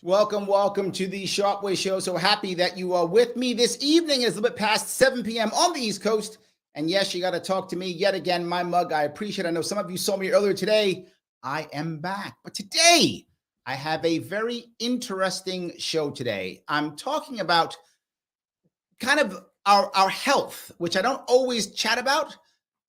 Welcome to the Sharp Way Show. So happy that you are with me this evening. It's a little bit past 7 p.m. on the East Coast. And yes, you got to talk to me yet again, my mug. I appreciate it. I know some of you saw me earlier today. I am back. But today, I have a very interesting show today. I'm talking about kind of our health, which I don't always chat about.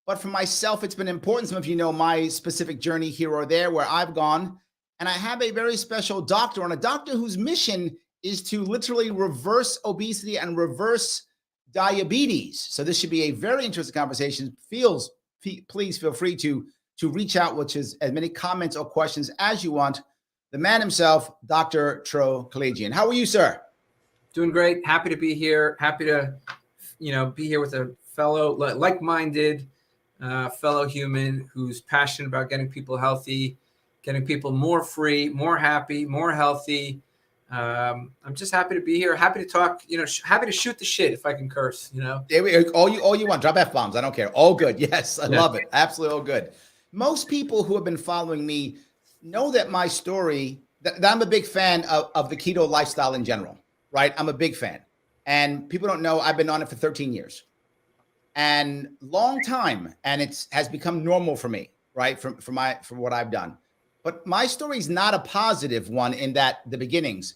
But for myself, it's been important. Some of you know my specific journey here or there where I've gone. And I have a very special doctor, and a doctor whose mission is to literally reverse obesity and reverse diabetes. So this should be a very interesting conversation. Please feel free to reach out, which is as many comments or questions as you want. The man himself, Dr. Tro Kalayjian. How are you, sir? Doing great. Happy to be here. Happy to, be here with a fellow like-minded fellow human who's passionate about getting people healthy, getting people more free, more happy, more healthy. I'm just happy to be here. Happy to talk, happy to shoot the shit if I can curse, There we go. All you want. Drop F-bombs. I don't care. All good. Yes, I love it. Absolutely all good. Most people who have been following me know that my story, that I'm a big fan of the keto lifestyle in general, right? I'm a big fan. And people don't know I've been on it for 13 years. And long time. And it has become normal for me, right? For what I've done. But my story is not a positive one in that the beginnings,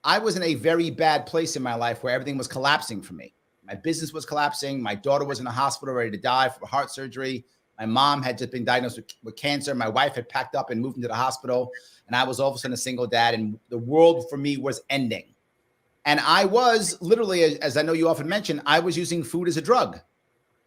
I was in a very bad place in my life where everything was collapsing for me. My business was collapsing. My daughter was in a hospital ready to die for heart surgery. My mom had just been diagnosed with cancer. My wife had packed up and moved into the hospital. And I was all of a sudden a single dad. And the world for me was ending. And I was literally, as I know you often mention, I was using food as a drug.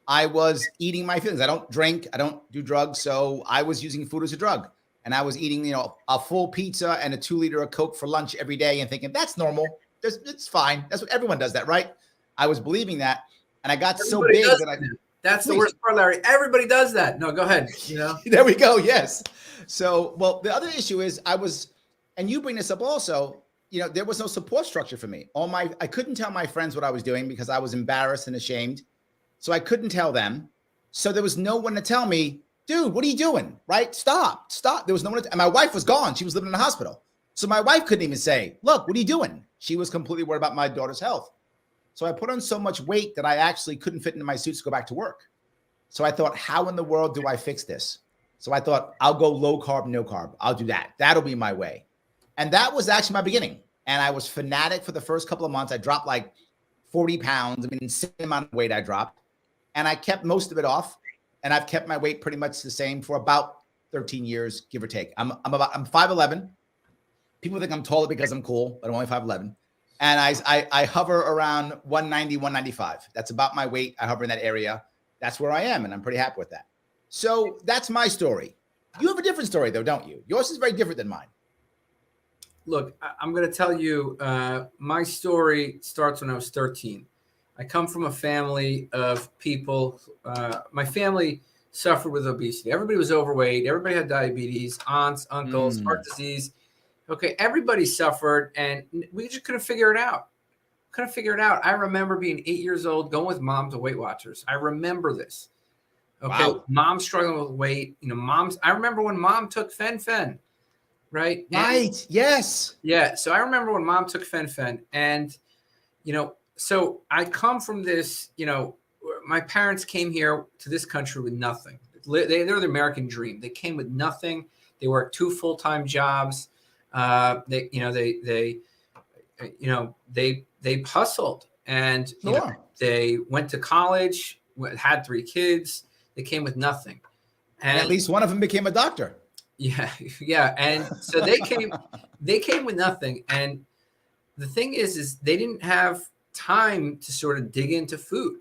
I was eating my feelings. I don't drink. I don't do drugs. So I was using food as a drug. And I was eating, a full pizza and a 2-liter of Coke for lunch every day and thinking, that's normal. It's fine. That's what everyone does that, right? I was believing that. And I got so big that That's the worst part, Larry. Everybody does that. No, go ahead. There we go. Yes. So, well, the other issue is and you bring this up also, there was no support structure for me. I couldn't tell my friends what I was doing because I was embarrassed and ashamed. So I couldn't tell them. So there was no one to tell me, dude, what are you doing? Right? Stop. There was no one. And my wife was gone. She was living in the hospital. So my wife couldn't even say, look, what are you doing? She was completely worried about my daughter's health. So I put on so much weight that I actually couldn't fit into my suits to go back to work. So I thought, how in the world do I fix this? So I thought, I'll go low carb, no carb. I'll do that. That'll be my way. And that was actually my beginning. And I was fanatic for the first couple of months. I dropped like 40 pounds. I mean, insane amount of weight I dropped. And I kept most of it off. And I've kept my weight pretty much the same for about 13 years, give or take. I'm 5'11". People think I'm taller because I'm cool, but I'm only 5'11". And I hover around 190, 195. That's about my weight. I hover in that area. That's where I am, and I'm pretty happy with that. So that's my story. You have a different story, though, don't you? Yours is very different than mine. Look, I'm going to tell you, my story starts when I was 13. I come from a family of people. My family suffered with obesity. Everybody was overweight. Everybody had diabetes, aunts, uncles, heart disease. Okay, everybody suffered, and we just couldn't figure it out. I remember being 8 years old, going with mom to Weight Watchers. I remember this. Okay, wow. Mom struggling with weight. I remember when mom took fen-phen, right? Right. Yes. Yeah. So I remember when mom took fen-phen, and so I come from this, my parents came here to this country with nothing. They're the American dream. They came with nothing. They worked 2 full-time jobs. They hustled, and they went to college, had 3 kids. They came with nothing. And at least one of them became a doctor. Yeah. Yeah. And so they came with nothing. And the thing is they didn't have time to sort of dig into food,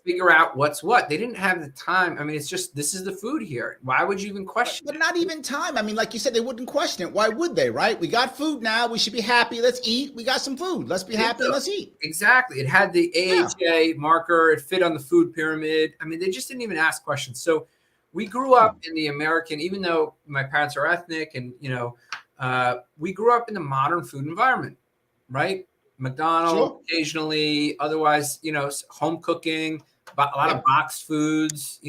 figure out what's what. They didn't have the time. I mean, it's just, this is the food here. Why would you even question it? But not even time. I mean, like you said, they wouldn't question it. Why would they, right? We got food now. We should be happy. Let's eat. We got some food. Let's be happy. Let's eat. Exactly. It had the AHA marker. It fit on the food pyramid. I mean, they just didn't even ask questions. So we grew up in the American, even though my parents are ethnic and, we grew up in the modern food environment, right? McDonald's occasionally, otherwise, home cooking, a lot of boxed foods,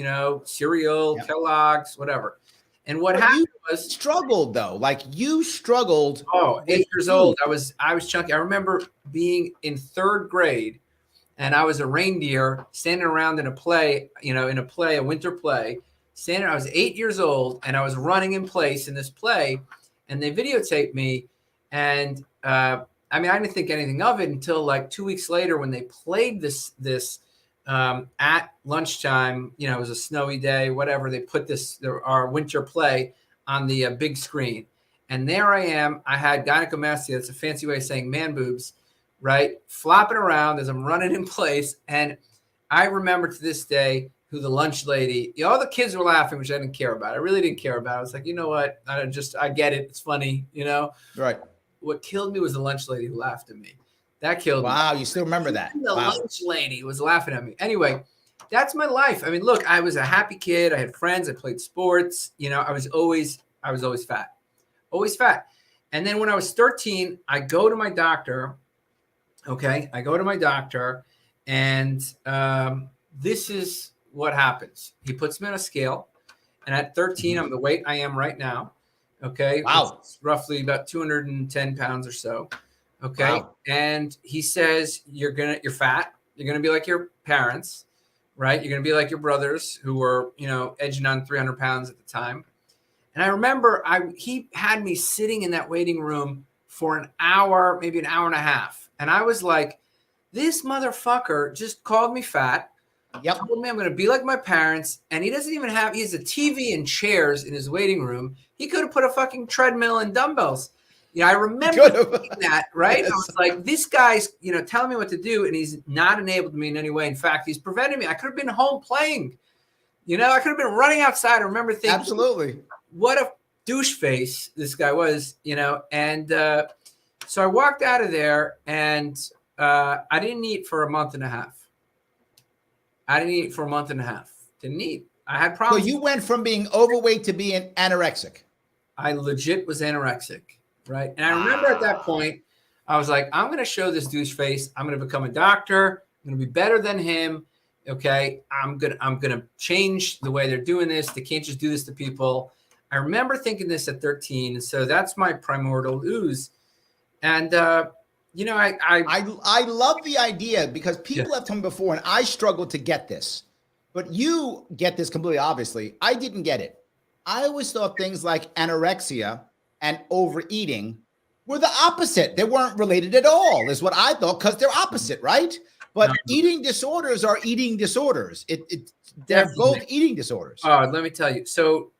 cereal, Kellogg's, whatever. And what But happened you was, struggled though. Like you struggled. oh, with 8 years food. old, I was chunky. I remember being in third grade, and I was a reindeer standing around in a play, a winter play. I was 8 years old, and I was running in place in this play, and they videotaped me. And I mean, I didn't think anything of it until like 2 weeks later when they played this at lunchtime. It was a snowy day, whatever. They put our winter play on the big screen, and there I am. I had gynecomastia. That's a fancy way of saying man boobs, right? Flopping around as I'm running in place. And I remember to this day who the lunch lady, all the kids were laughing, which I didn't care about. I really didn't care about. I was like, you know what? I get it. It's funny, Right. What killed me was the lunch lady who laughed at me. That killed me. Wow. You still remember that? The Wow. lunch lady was laughing at me. Anyway, that's my life. I mean, look, I was a happy kid. I had friends. I played sports. I was always fat, always fat. And then when I was 13, I go to my doctor. Okay. I go to my doctor, and this is what happens. He puts me on a scale, and at 13, I'm the weight I am right now. Okay. Wow. It's roughly about 210 pounds or so. Okay. Wow. And he says, you're fat. You're going to be like your parents, right? You're going to be like your brothers who were, edging on 300 pounds at the time. And I remember he had me sitting in that waiting room for an hour, maybe an hour and a half. And I was like, this motherfucker just called me fat. Yep. Told me I'm going to be like my parents. And he doesn't even he has a TV and chairs in his waiting room. He could have put a fucking treadmill and dumbbells. I remember that, right? Yes. I was like, this guy's, telling me what to do, and he's not enabled me in any way. In fact, he's prevented me. I could have been home playing. I could have been running outside. I remember thinking, absolutely, what a douche face this guy was, And so I walked out of there, and I didn't eat for a month and a half. Didn't eat. I had problems. So you went from being overweight to being anorexic. I legit was anorexic. Right. And I remember at that point, I was like, I'm going to show this douche face. I'm going to become a doctor. I'm going to be better than him. Okay. I'm going to change the way they're doing this. They can't just do this to people. I remember thinking this at 13. So that's my primordial ooze. And, I love the idea because people have told me before, and I struggled to get this, but you get this completely. Obviously, I didn't get it. I always thought things like anorexia and overeating were the opposite. They weren't related at all, is what I thought, because they're opposite, right? But eating disorders are eating disorders. They're both eating disorders. Oh, let me tell you. So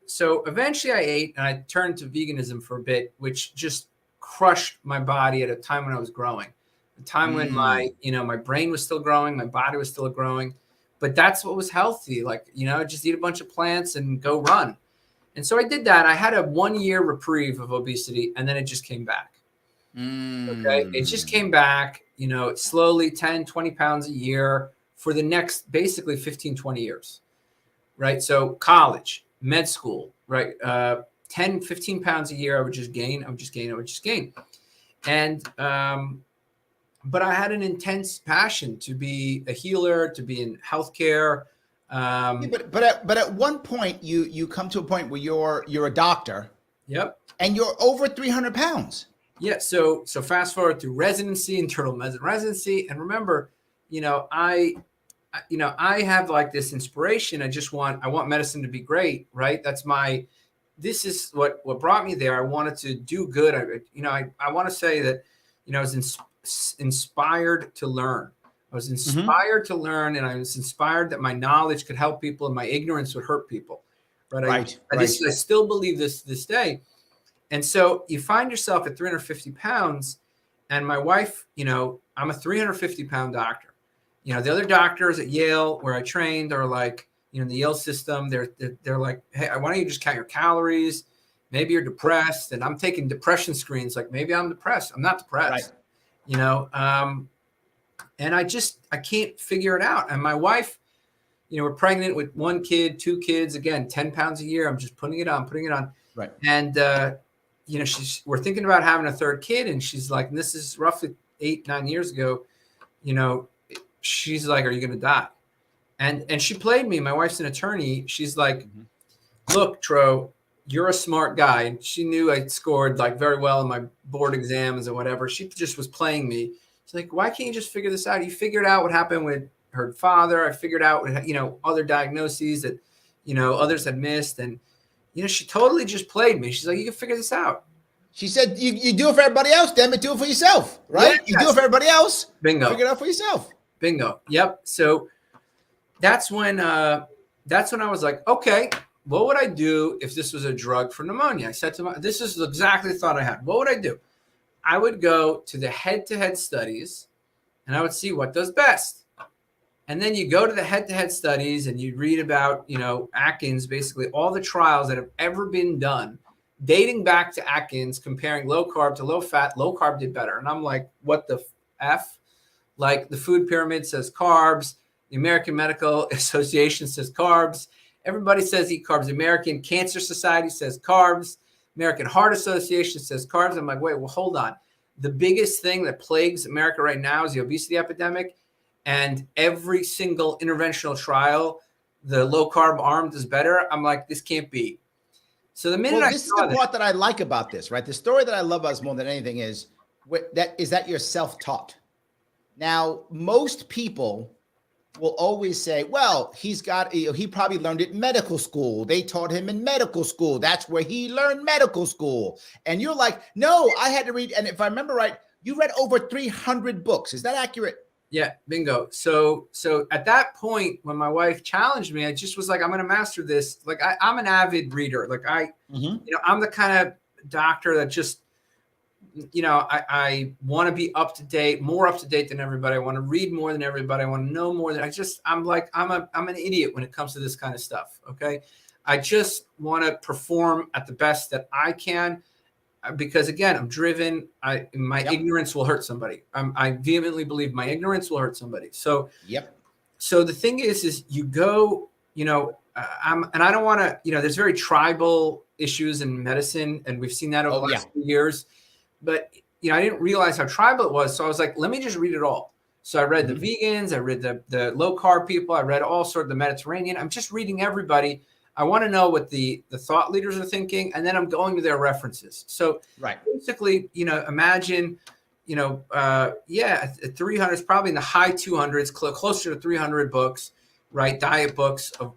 eventually I ate, and I turned to veganism for a bit, which just crushed my body at a time when I was growing. A time when my brain was still growing, my body was still growing. But that's what was healthy. Like, just eat a bunch of plants and go run. And so I did that. I had a 1-year reprieve of obesity, and then it just came back. Okay. It just came back, slowly 10, 20 pounds a year for the next basically 15, 20 years. Right. So college, med school, right. 10, 15 pounds a year. I would just gain. And, but I had an intense passion to be a healer, to be in healthcare. But at one point you come to a point where you're a doctor. Yep. And you're over 300 pounds. Yeah. So fast forward through residency, Internal Medicine Residency. And remember, I have like this inspiration. I want medicine to be great. Right. This is what brought me there. I wanted to do good. I want to say that, I was inspired to learn. I was inspired to learn, and I was inspired that my knowledge could help people and my ignorance would hurt people. Right. I still believe this day. And so you find yourself at 350 pounds, and my wife, I'm a 350 pound doctor. The other doctors at Yale where I trained are like, in the Yale system, they're like, hey, why don't you just count your calories? Maybe you're depressed. And I'm taking depression screens. Like, maybe I'm depressed. I'm not depressed, and I can't figure it out. And my wife, we're pregnant with 1 kid, 2 kids, again, 10 pounds a year. I'm just putting it on. Right. And, we're thinking about having a 3rd kid. And she's like, and this is roughly 8-9 years ago, she's like, are you going to die? And she played me. My wife's an attorney. She's like, look, Tro, you're a smart guy. And she knew I scored like very well in my board exams or whatever. She just was playing me. She's like, why can't you just figure this out? You figured out what happened with her father. I figured out, other diagnoses that, others had missed. And, she totally just played me. She's like, you can figure this out. She said, you do it for everybody else, damn it, do it for yourself, right? Yeah, you do it for everybody else. Bingo. Figure it out for yourself. Bingo. Yep. So that's when I was like, okay, what would I do if this was a drug for pneumonia? I said to this is exactly the thought I had. What would I do? I would go to the head-to-head studies and I would see what does best. And then you go to the head-to-head studies and you read about, Atkins, basically all the trials that have ever been done, dating back to Atkins, comparing low carb to low fat. Low carb did better. And I'm like, what the F? Like the food pyramid says carbs. The American Medical Association says carbs. Everybody says eat carbs. The American Cancer Society says carbs. American Heart Association says carbs. I'm like, wait, well, hold on. The biggest thing that plagues America right now is the obesity epidemic. And every single interventional trial, the low carb arm does better. I'm like, this can't be. So the minute this is the part that I like about this, right? The story that I love about more than anything is that you're self-taught. Now, most people will always say, well, he probably learned it in medical school. They taught him in medical school. That's where he learned medical school. And you're like, no, I had to read. And if I remember right, you read over 300 books. Is that accurate? Yeah, bingo. So at that point, when my wife challenged me, I just was like, I'm going to master this. Like I'm an avid reader. Like I'm the kind of doctor that just, I want to be up to date, more up to date than everybody. I want to read more than everybody. I want to know more than I'm an idiot when it comes to this kind of stuff. Okay. I just want to perform at the best that I can. Because again, I'm driven. My ignorance will hurt somebody. I vehemently believe my ignorance will hurt somebody. So, So the thing is you go, and I don't want to, there's very tribal issues in medicine, and we've seen that over the last few years. But I didn't realize how tribal it was. So I was like, let me just read it all. So I read the vegans, I read the low carb people, I read all sorts of the Mediterranean. I'm just reading everybody. I want to know what the thought leaders are thinking, and then I'm going to their references. So basically, imagine, at 300, it's probably in the high 200s, closer to 300 books, right? Diet books of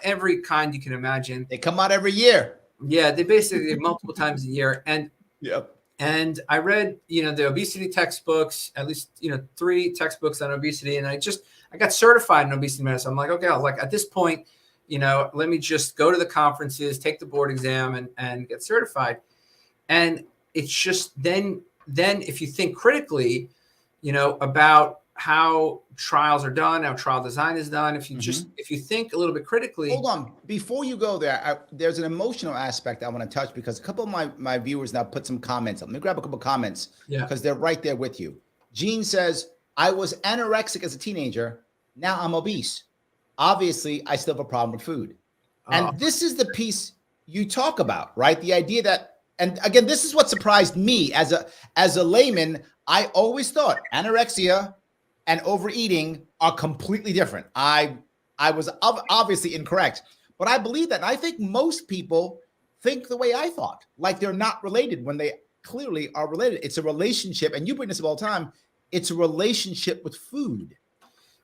every kind you can imagine. They come out every year. Yeah, they basically multiple times a year. And and I read, the obesity textbooks, at least, 3 textbooks on obesity, and I got certified in obesity medicine. I'm like, okay, at this point, let me just go to the conferences, take the board exam and get certified. And it's just then if you think critically, about how trials are done, how trial design is done, if you think a little bit critically. Hold on. Before you go there, there's an emotional aspect I want to touch because a couple of my viewers now put some comments up. Let me grab a couple of comments because they're right there with you. Jean says, I was anorexic as a teenager. Now I'm obese. Obviously, I still have a problem with food. And this is the piece you talk about, right? The idea that, and again, this is what surprised me as a layman. I always thought anorexia and overeating are completely different. I was obviously incorrect, but I believe that. And I think most people think the way I thought, like they're not related when they clearly are related. It's a relationship. And you bring this up all the time. It's a relationship with food.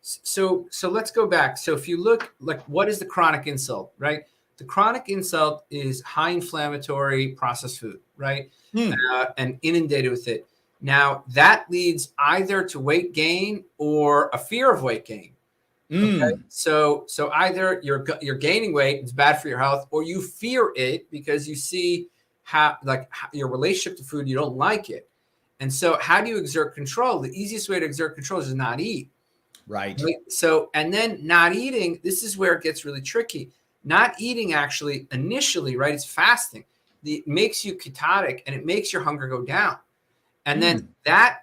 So let's go back. So if you look, like, what is the chronic insult, right? The chronic insult is high inflammatory processed food, right? And inundated with it. Now that leads either to weight gain or a fear of weight gain. Okay? So either you're gaining weight, it's bad for your health, or you fear it because you see how your relationship to food, you don't like it. And so how do you exert control? The easiest way to exert control is to not eat. Right. So, and then not eating, this is where it gets really tricky. Not eating actually initially, right? It's fasting. It makes you ketotic and it makes your hunger go down. And then that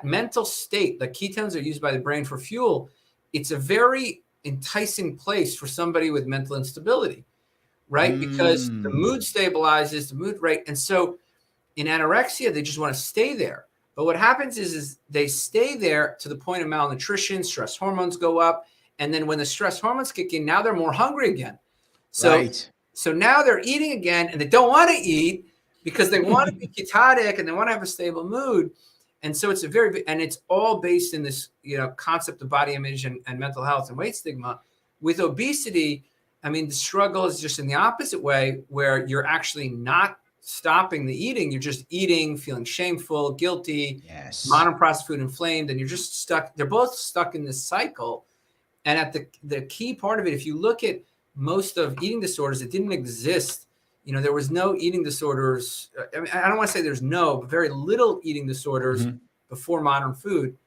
mental state, the ketones are used by the brain for fuel. It's a very enticing place for somebody with mental instability, right? Because the mood stabilizes, the mood rate. And so in anorexia, they just want to stay there. But what happens is they stay there to the point of malnutrition, stress hormones go up. And then when the stress hormones kick in, now they're more hungry again. So, So now they're eating again, and they don't want to eat because they want to be ketotic and they want to have a stable mood. And so it's it's all based in this, concept of body image and mental health and weight stigma. With obesity, I mean, the struggle is just in the opposite way, where you're actually not stopping the eating. You're just eating, feeling shameful, guilty, modern processed food inflamed, and you're just stuck. They're both stuck in this cycle. And at the key part of it, if you look at most of eating disorders, it didn't exist. There was no eating disorders. I mean, I don't want to say there's no, but very little eating disorders before modern food.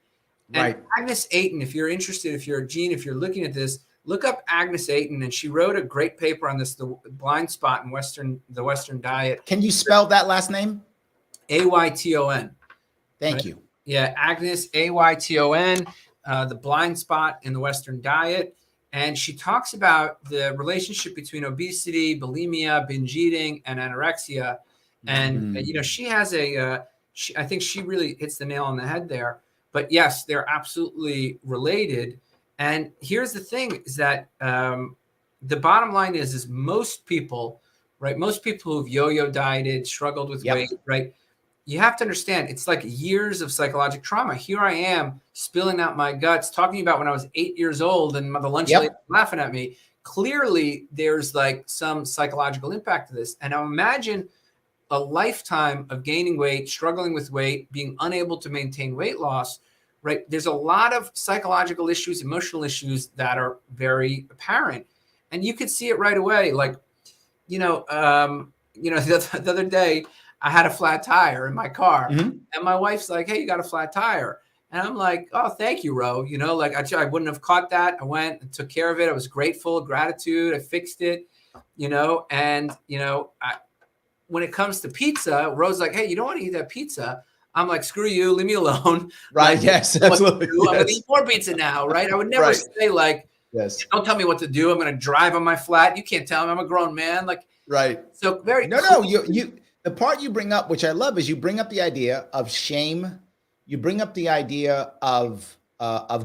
And Agnes Ayton, if you're interested, if you're a Gene, if you're looking at this, look up Agnes Ayton, and she wrote a great paper on this, the blind spot in the Western diet. Can you spell that last name? Ayton. Thank you. Yeah, Agnes, Ayton, the blind spot in the Western diet. And she talks about the relationship between obesity, bulimia, binge eating, and anorexia. And, she has I think she really hits the nail on the head there. But yes, they're absolutely related. And here's the thing is that the bottom line is most people, right? Most people who've yo-yo dieted, struggled with weight, right? You have to understand, it's like years of psychological trauma. Here I am spilling out my guts, talking about when I was 8 years old and the lunch lady laughing at me. Clearly, there's like some psychological impact to this. And now imagine a lifetime of gaining weight, struggling with weight, being unable to maintain weight loss, right? There's a lot of psychological issues, emotional issues that are very apparent. And you could see it right away. Like, the other day, I had a flat tire in my car, and my wife's like, "Hey, you got a flat tire." And I'm like, "Oh, thank you, Ro." I wouldn't have caught that. I went and took care of it. I was grateful, gratitude. I fixed it, and, when it comes to pizza, Ro's like, "Hey, you don't want to eat that pizza." I'm like, "Screw you, leave me alone." Right. Like, yes. Absolutely. I'm going to eat more pizza now. Right. I would never say like, "Don't tell me what to do. I'm going to drive on my flat. You can't tell me. I'm a grown man." Like, so very, no, the part you bring up, which I love, is you bring up the idea of shame. You bring up the idea of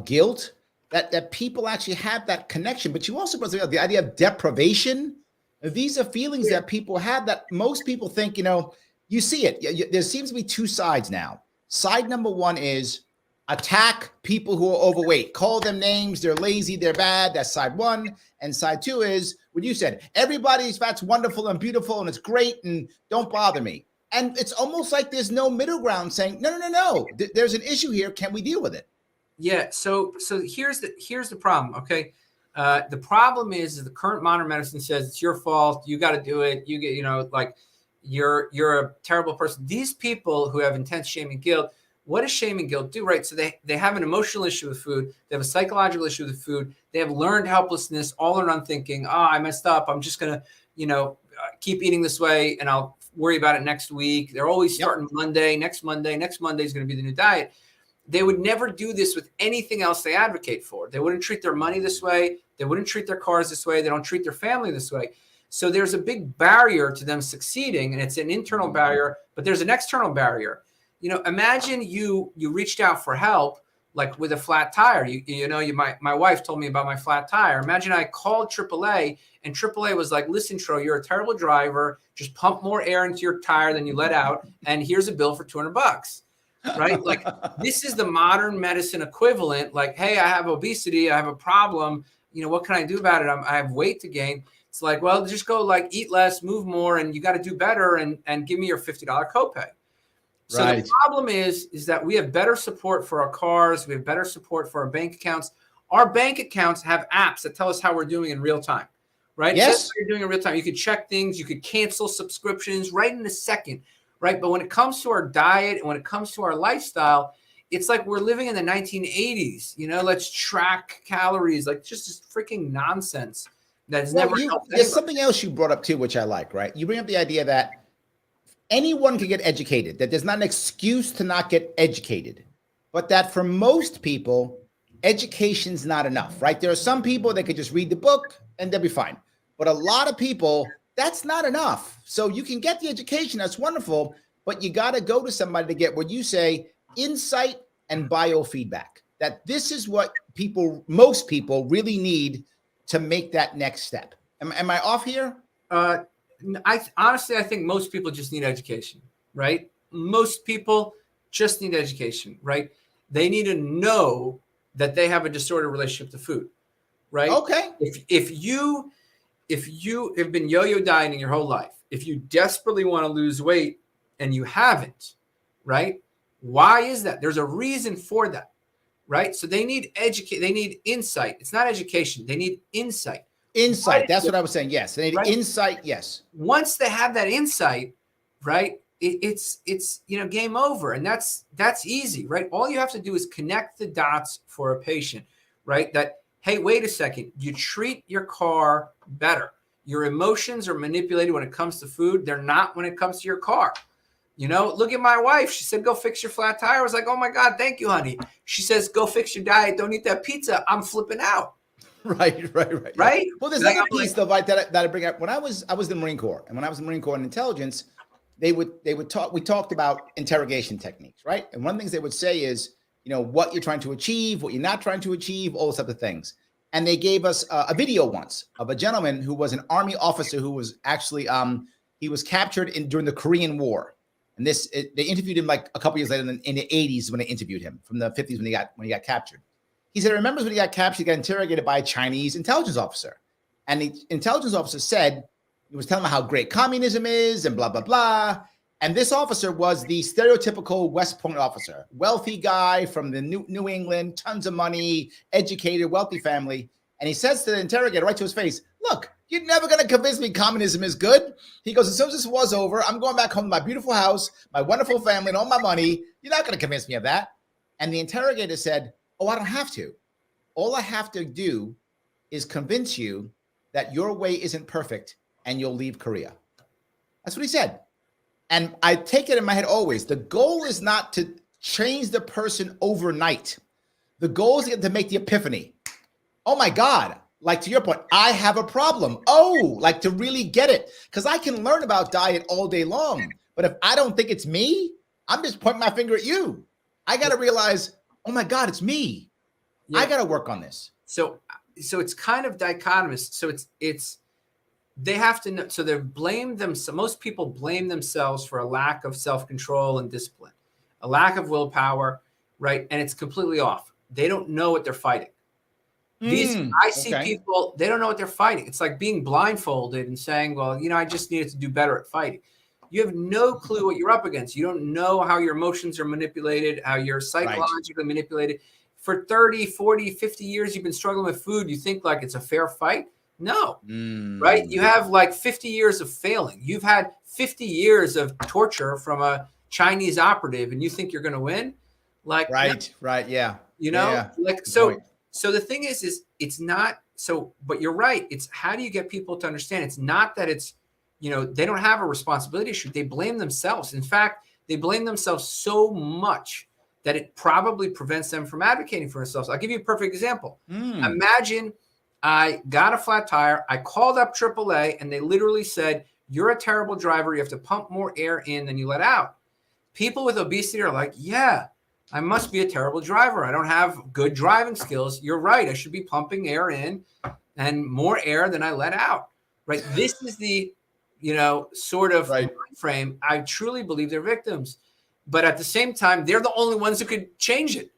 guilt, that people actually have that connection. But you also bring up the idea of deprivation. These are feelings that people have that most people think, you see it. There seems to be two sides now. Side number one is attack people who are overweight, call them names, they're lazy, they're bad. That's side one. And side two is what you said, everybody's fat's wonderful and beautiful and it's great and don't bother me. And it's almost like there's no middle ground saying, no, there's an issue here. Can we deal with it? Yeah. So here's the problem. Okay. The problem is the current modern medicine says it's your fault. You got to do it. You get, like you're a terrible person. These people who have intense shame and guilt, what does shame and guilt do? Right. So they have an emotional issue with food. They have a psychological issue with food. They have learned helplessness, all or none thinking, I messed up. I'm just going to, keep eating this way and I'll worry about it next week. They're always starting Monday. Next Monday is going to be the new diet. They would never do this with anything else they advocate for. They wouldn't treat their money this way. They wouldn't treat their cars this way. They don't treat their family this way. So there's a big barrier to them succeeding, and it's an internal barrier, but there's an external barrier. Imagine you reached out for help, like with a flat tire. My wife told me about my flat tire. Imagine I called AAA, and AAA was like, "Listen, Tro, you're a terrible driver. Just pump more air into your tire than you let out, and here's a bill for $200." Right? Like, this is the modern medicine equivalent. Like, "Hey, I have obesity. I have a problem. What can I do about it? I have weight to gain." It's like, well, just go like eat less, move more, and you got to do better and give me your $50 copay. So the problem is that we have better support for our cars. We have better support for our bank accounts. Our bank accounts have apps that tell us how we're doing in real time, right? Yes. So you're doing in real time. You could check things. You could cancel subscriptions right in a second, right? But when it comes to our diet and when it comes to our lifestyle, it's like we're living in the 1980s. Let's track calories, like just this freaking nonsense that's never helped. There's something else you brought up too, which I like, right? You bring up the idea that anyone can get educated, that there's not an excuse to not get educated, but that for most people, education's not enough, right? There are some people that could just read the book and they'll be fine. But a lot of people, that's not most So you can get the education, that's wonderful, but you got to go to somebody to get what you say, insight and biofeedback. That this is what most people really need to make that next step. Am I off here? Honestly, I think most people just need education, right? Most people just need education, right? They need to know that they have a distorted relationship to food, right? Okay. If you have been yo-yo dieting your whole life, if you desperately want to lose weight and you haven't, right? Why is that? There's a reason for that, right? So they need they need insight. It's not education. They need insight. Insight. That's what I was saying. Yes. They need Right? insight. Yes. Once they have that insight, right? It's game over, and that's easy, right? All you have to do is connect the dots for a patient, right? That, hey, wait a second, you treat your car better. Your emotions are manipulated when it comes to food. They're not when it comes to your car. Look at my wife. She said, go fix your flat tire. I was like, oh my God, thank you, honey. She says, go fix your diet. Don't eat that pizza. I'm flipping out. Right. Right. Well, there's another piece though, right, that I bring up. When I was in the Marine Corps, and when I was in the Marine Corps in intelligence, we talked about interrogation techniques, right? And one of the things they would say is, what you're trying to achieve, what you're not trying to achieve, all those type of things. And they gave us a video once of a gentleman who was an Army officer who was actually he was captured during the Korean War. And they interviewed him like a couple years later in the 80s when they interviewed him, from the 50s when he got captured. He said, remembers when he got captured, he got interrogated by a Chinese intelligence officer. And the intelligence officer said, he was telling him how great communism is and blah, blah, blah. And this officer was the stereotypical West Point officer, wealthy guy from the New England, tons of money, educated, wealthy family. And he says to the interrogator right to his face, look, you're never going to convince me communism is good. He goes, as soon as this war's over, I'm going back home to my beautiful house, my wonderful family, and all my money. You're not going to convince me of that. And the interrogator said, oh, I don't have to. All I have to do is convince you that your way isn't perfect and you'll leave Korea. That's what he said. And I take it in my head always. The goal is not to change the person overnight. The goal is to make the epiphany. Oh my God. Like to your point, I have a problem. Oh, like to really get it. Because I can learn about diet all day long. But if I don't think it's me, I'm just pointing my finger at you. I got to realize, oh my God, it's me. Yeah. I got to work on this. So it's kind of dichotomous. So it's they have to know. So they blame them. So most people blame themselves for a lack of self-control and discipline, a lack of willpower, right? And it's completely off. They don't know what they're fighting. I see people, they don't know what they're fighting. It's like being blindfolded and saying, well, I just needed to do better at fighting. You have no clue what you're up against. You don't know how your emotions are manipulated, how you're psychologically manipulated. For 30, 40, 50 years, you've been struggling with food. You think like it's a fair fight? No, right? You have like 50 years of failing. You've had 50 years of torture from a Chinese operative, and you think you're going to win? Like, right. Yeah. Like, so the thing is it's not so, but you're right. It's how do you get people to understand? It's not that it's, they don't have a responsibility issue. They blame themselves. In fact, they blame themselves so much that it probably prevents them from advocating for themselves. I'll give you a perfect example. Imagine I got a flat tire. I called up AAA and they literally said, you're a terrible driver. You have to pump more air in than you let out. People with obesity are like, yeah, I must be a terrible driver. I don't have good driving skills. You're right. I should be pumping air in and more air than I let out. Right. This is the, sort of mind frame. I truly believe they're victims. But at the same time, they're the only ones who could change it.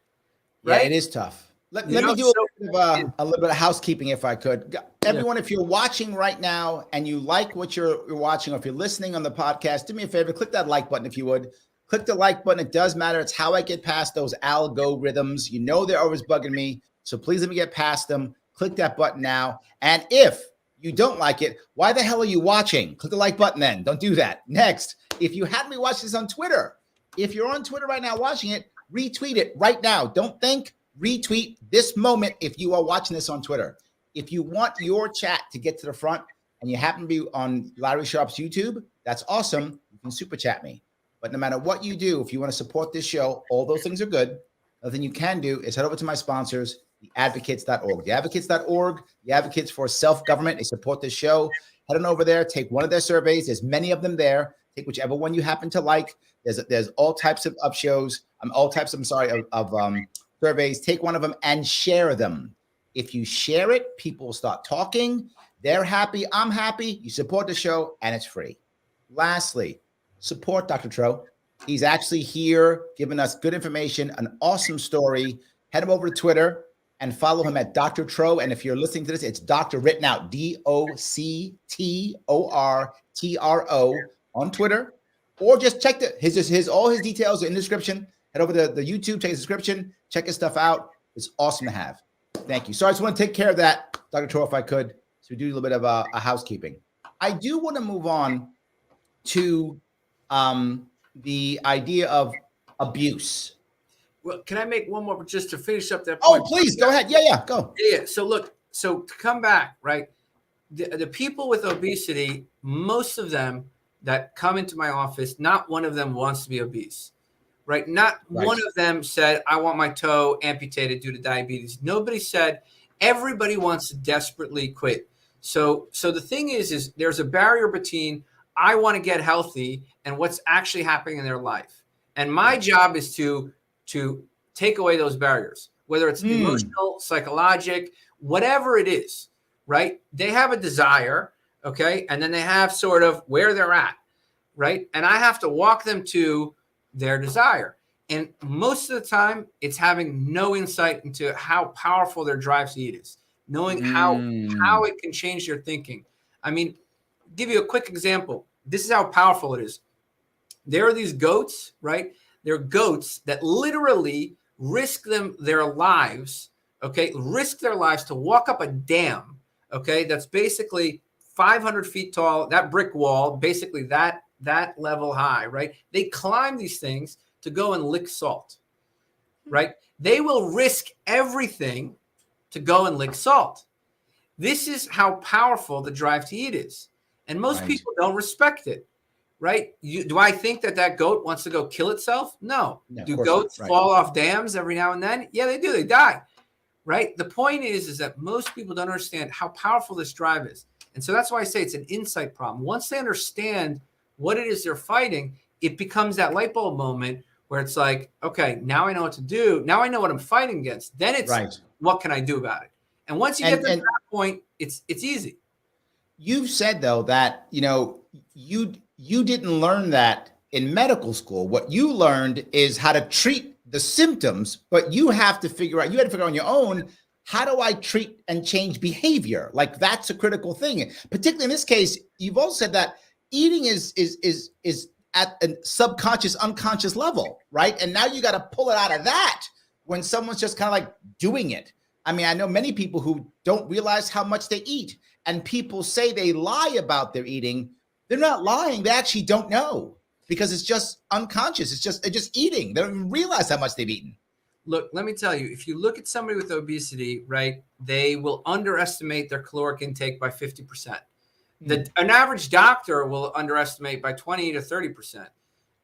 Right? Yeah, it is tough. Let me do a little bit of housekeeping if I could. Everyone, if you're watching right now and you like what you're watching, or if you're listening on the podcast, do me a favor, click that like button if you would. Click the like button. It does matter. It's how I get past those algorithms. They're always bugging me. So please let me get past them. Click that button now. And if you don't like it, why the hell are you watching? Click the like button then. Don't do that. Next, if you had me watch this on Twitter, if you're on Twitter right now watching it, retweet it right now. Don't think, retweet this moment if you are watching this on Twitter. If you want your chat to get to the front and you happen to be on Larry Sharp's YouTube, that's awesome. You can super chat me. But no matter what you do, if you want to support this show, all those things are good. The thing you can do is head over to my sponsors, theadvocates.org. Theadvocates.org, the advocates for self-government. They support this show. Head on over there, take one of their surveys. There's many of them there. Take whichever one you happen to like. There's all types of shows, of surveys. Take one of them and share them. If you share it, people will start talking. They're happy. I'm happy. You support the show, and it's free. Lastly, support Dr. Tro. He's actually here giving us good information, an awesome story. Head him over to Twitter and follow him at Dr. Tro. And if you're listening to this, it's Doctor written out, DoctorTro on Twitter. Or just check all his details are in the description. Head over to the YouTube, check his description, check his stuff out. It's awesome to have. Thank you. So I just want to take care of that, Dr. Tro, if I could. So we do a little bit of a housekeeping. I do want to move on to the idea of abuse. Well, can I make one more just to finish up that point? Oh, please go ahead. Yeah, go. Yeah. So look, to come back, right? The people with obesity, most of them that come into my office, not one of them wants to be obese, right? Not one of them said, I want my toe amputated due to diabetes. Nobody said, everybody wants to desperately quit. So the thing is there's a barrier between I want to get healthy and what's actually happening in their life. And my job is to take away those barriers, whether it's emotional, psychologic, whatever it is, right? They have a desire, okay? And then they have sort of where they're at, right? And I have to walk them to their desire. And most of the time, it's having no insight into how powerful their drive to eat is, knowing how it can change their thinking. I mean, give you a quick example. This is how powerful it is. There are these goats, right? They're goats that literally risk their lives, okay? Risk their lives to walk up a dam, okay? That's basically 500 feet tall, that brick wall, basically that level high, right? They climb these things to go and lick salt, right? They will risk everything to go and lick salt. This is how powerful the drive to eat is. And most people don't respect it, right? Do I think that goat wants to go kill itself? No. Do goats fall off dams every now and then? Yeah, they do. They die, right? The point is that most people don't understand how powerful this drive is. And so that's why I say it's an insight problem. Once they understand what it is they're fighting, it becomes that light bulb moment where it's like, okay, now I know what to do. Now I know what I'm fighting against. Then it's what can I do about it? And once you get to that point, it's easy. You've said though that you didn't learn that in medical school. What you learned is how to treat the symptoms, but you had to figure out on your own, how do I treat and change behavior? Like that's a critical thing. Particularly in this case, you've also said that eating is at a subconscious, unconscious level, right? And now you got to pull it out of that when someone's just kind of like doing it. I mean, I know many people who don't realize how much they eat, and people say they lie about their eating. They're not lying. They actually don't know because it's just unconscious. They're just eating. They don't even realize how much they've eaten. Look, let me tell you, if you look at somebody with obesity, right, they will underestimate their caloric intake by 50%. An average doctor will underestimate by 20 to 30%.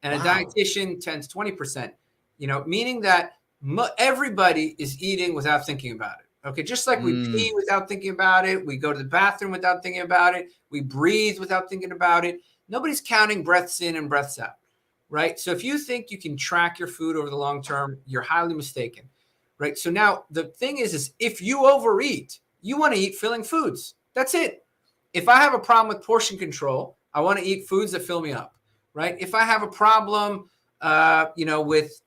And a dietitian tends 20%, meaning that everybody is eating without thinking about it. Okay. Just like we pee without thinking about it. We go to the bathroom without thinking about it. We breathe without thinking about it. Nobody's counting breaths in and breaths out. Right. So if you think you can track your food over the long term, you're highly mistaken. Right. So now the thing is if you overeat, you want to eat filling foods. That's it. If I have a problem with portion control, I want to eat foods that fill me up. Right. If I have a problem, with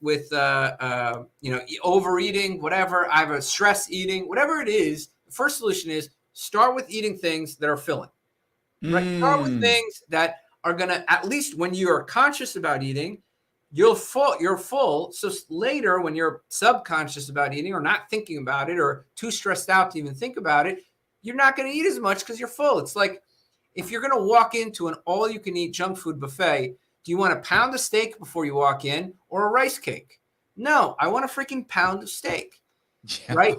overeating, whatever, I have a stress eating, whatever it is, the first solution is start with eating things that are filling. Right. Start with things that are going to, at least when you're conscious about eating, you're full. So later when you're subconscious about eating or not thinking about it or too stressed out to even think about it, you're not going to eat as much because you're full. It's like if you're going to walk into an all-you-can-eat junk food buffet, do you want a pound of steak before you walk in or a rice cake? No, I want a freaking pound of steak, right?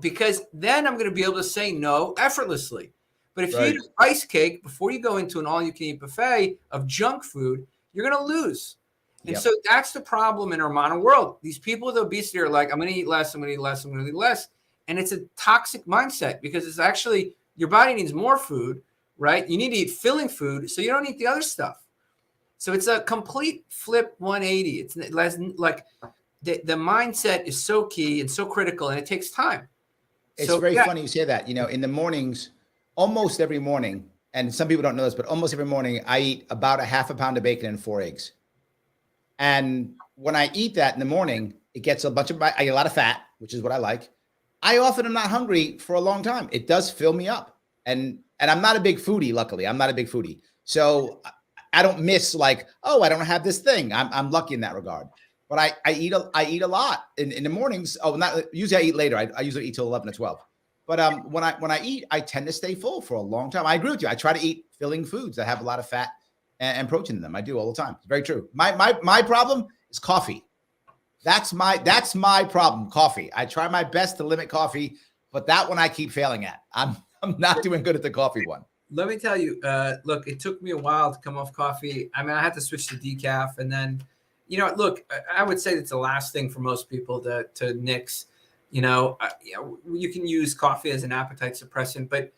Because then I'm going to be able to say no effortlessly. But if you eat a rice cake before you go into an all-you-can-eat buffet of junk food, you're going to lose. And so that's the problem in our modern world. These people with obesity are like, I'm going to eat less, I'm going to eat less, I'm going to eat less. And it's a toxic mindset because it's actually your body needs more food, right? You need to eat filling food so you don't eat the other stuff. So it's a complete flip 180. It's like the mindset is so key and so critical, and it takes time. It's very funny you say that. In the mornings, almost every morning, and some people don't know this, but almost every morning I eat about a half a pound of bacon and 4 eggs. And when I eat that in the morning, it gets I get a lot of fat, which is what I like. I often am not hungry for a long time. It does fill me up. And I'm not a big foodie, luckily. I'm not a big foodie. So I don't miss like, oh, I don't have this thing. I'm lucky in that regard. But I eat a lot in the mornings. Oh, not usually I eat later. I usually eat till 11 or 12. But when I eat, I tend to stay full for a long time. I agree with you. I try to eat filling foods that have a lot of fat and protein in them. I do all the time. It's very true. My problem is coffee. That's my problem. Coffee. I try my best to limit coffee, but that one I keep failing at. I'm not doing good at the coffee one. Let me tell you, look, it took me a while to come off coffee. I mean, I had to switch to decaf, and then, look, I would say it's the last thing for most people to nix. You can use coffee as an appetite suppressant, but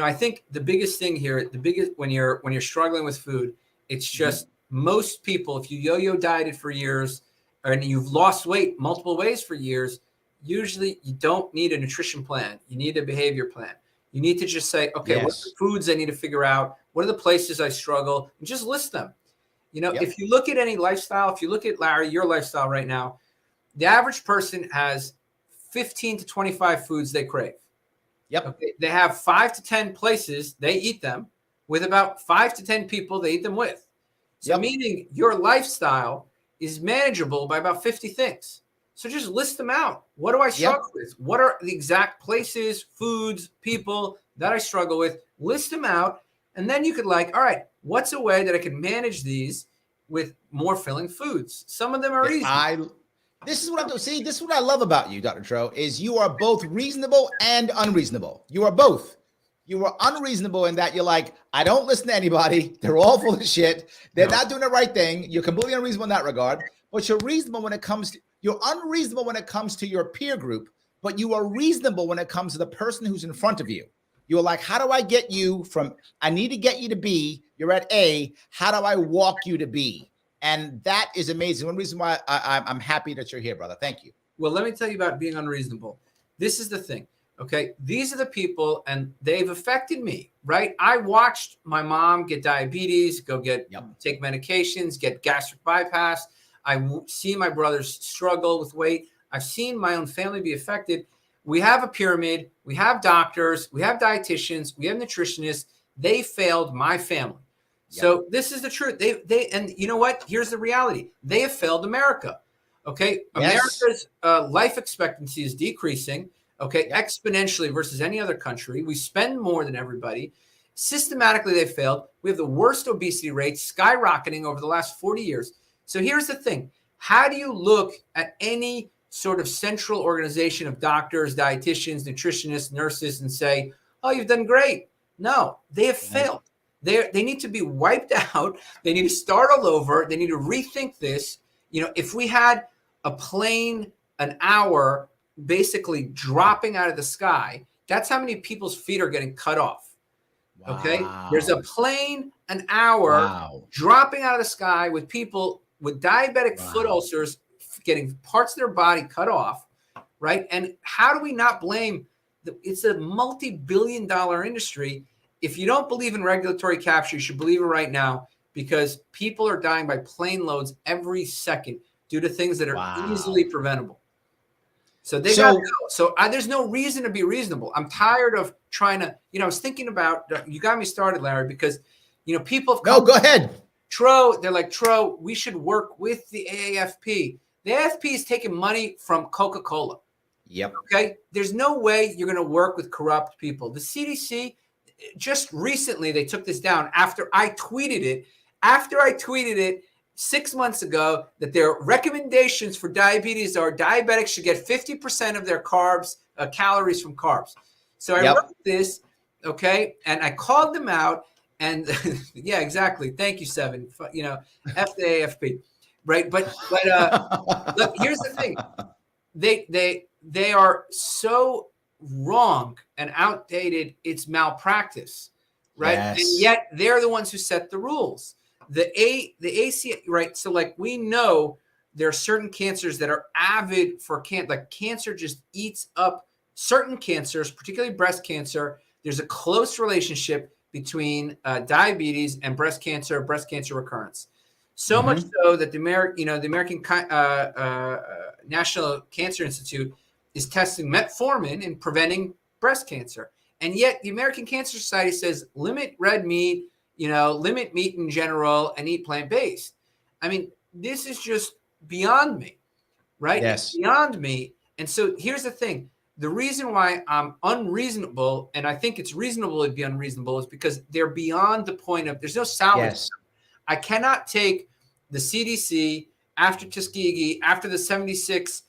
I think the biggest thing here, when you're struggling with food, it's just most people, if you yo-yo dieted for years and you've lost weight multiple ways for years, usually you don't need a nutrition plan. You need a behavior plan. You need to just say, okay, what are the foods I need to figure out? What are the places I struggle? And just list them. If you look at any lifestyle, if you look at Larry, your lifestyle right now, the average person has 15 to 25 foods they crave. Yep. Okay. They have 5 to 10 places they eat them with about 5 to 10 people they eat them with. So meaning your lifestyle is manageable by about 50 things. So just list them out. What do I struggle with? What are the exact places, foods, people that I struggle with? List them out. And then you could all right, what's a way that I can manage these with more filling foods? Some of them are easy. This is what I'm doing. See, this is what I love about you, Dr. Tro, is you are both reasonable and unreasonable. You are both. You are unreasonable in that you're like, I don't listen to anybody. They're all full of shit. They're not doing the right thing. You're completely unreasonable in that regard. But you're reasonable when it comes to, you're unreasonable when it comes to your peer group, but you are reasonable when it comes to the person who's in front of you. You're like, how do I get you from, I need to get you to B, you're at A, how do I walk you to B? And that is amazing. One reason why I'm happy that you're here, brother. Thank you. Well, let me tell you about being unreasonable. This is the thing. Okay. These are the people, and they've affected me, right? I watched my mom get diabetes, take medications, get gastric bypass. See my brothers struggle with weight. I've seen my own family be affected. We have a pyramid. We have doctors. We have dietitians. We have nutritionists. They failed my family. So this is the truth. They and you know what? Here's the reality. They have failed America. Okay. America's life expectancy is decreasing. Okay. Exponentially versus any other country. We spend more than everybody. Systematically, they failed. We have the worst obesity rates skyrocketing over the last 40 years. So here's the thing. How do you look at any sort of central organization of doctors, dietitians, nutritionists, nurses, and say, oh, you've done great? No, they have failed. They need to be wiped out. They need to start all over. They need to rethink this. If we had a plane, an hour, basically dropping out of the sky, that's how many people's feet are getting cut off. Wow. Okay. There's a plane, an hour dropping out of the sky with people with diabetic foot ulcers getting parts of their body cut off. Right. And how do we not blame it's a multi-billion-dollar industry. If you don't believe in regulatory capture, you should believe it right now, because people are dying by plane loads every second due to things that are easily preventable. So they got to go. So there's no reason to be reasonable. I'm tired of trying to, I was thinking about, you got me started, Larry, because, people have come. No, go ahead. Tro, they're like, Tro, we should work with the AAFP. The AAFP is taking money from Coca-Cola. Yep. Okay. There's no way you're going to work with corrupt people. The CDC, just recently, they took this down after I tweeted it 6 months ago that their recommendations for diabetes are diabetics should get 50% of their calories from carbs. So I wrote this, okay, and I called them out, and yeah, exactly. Thank you, Seven. F the AFP, right? But look, here's the thing: they are so wrong and outdated. It's malpractice, right? Yes. And yet they're the ones who set the rules. The AC, right? So like we know there are certain cancers that are avid for cancer. Like cancer just eats up certain cancers, particularly breast cancer. there's a close relationship between diabetes and breast cancer recurrence. So much so that the American National Cancer Institute is testing metformin in preventing breast cancer. And yet the American Cancer Society says limit red meat, limit meat in general, and eat plant-based. I mean, this is just beyond me, right? Yes. It's beyond me. And so here's the thing. The reason why I'm unreasonable, and I think it's reasonable to be unreasonable, is because they're beyond the point of, there's no salvage. Yes. I cannot take the CDC after Tuskegee, after the 76,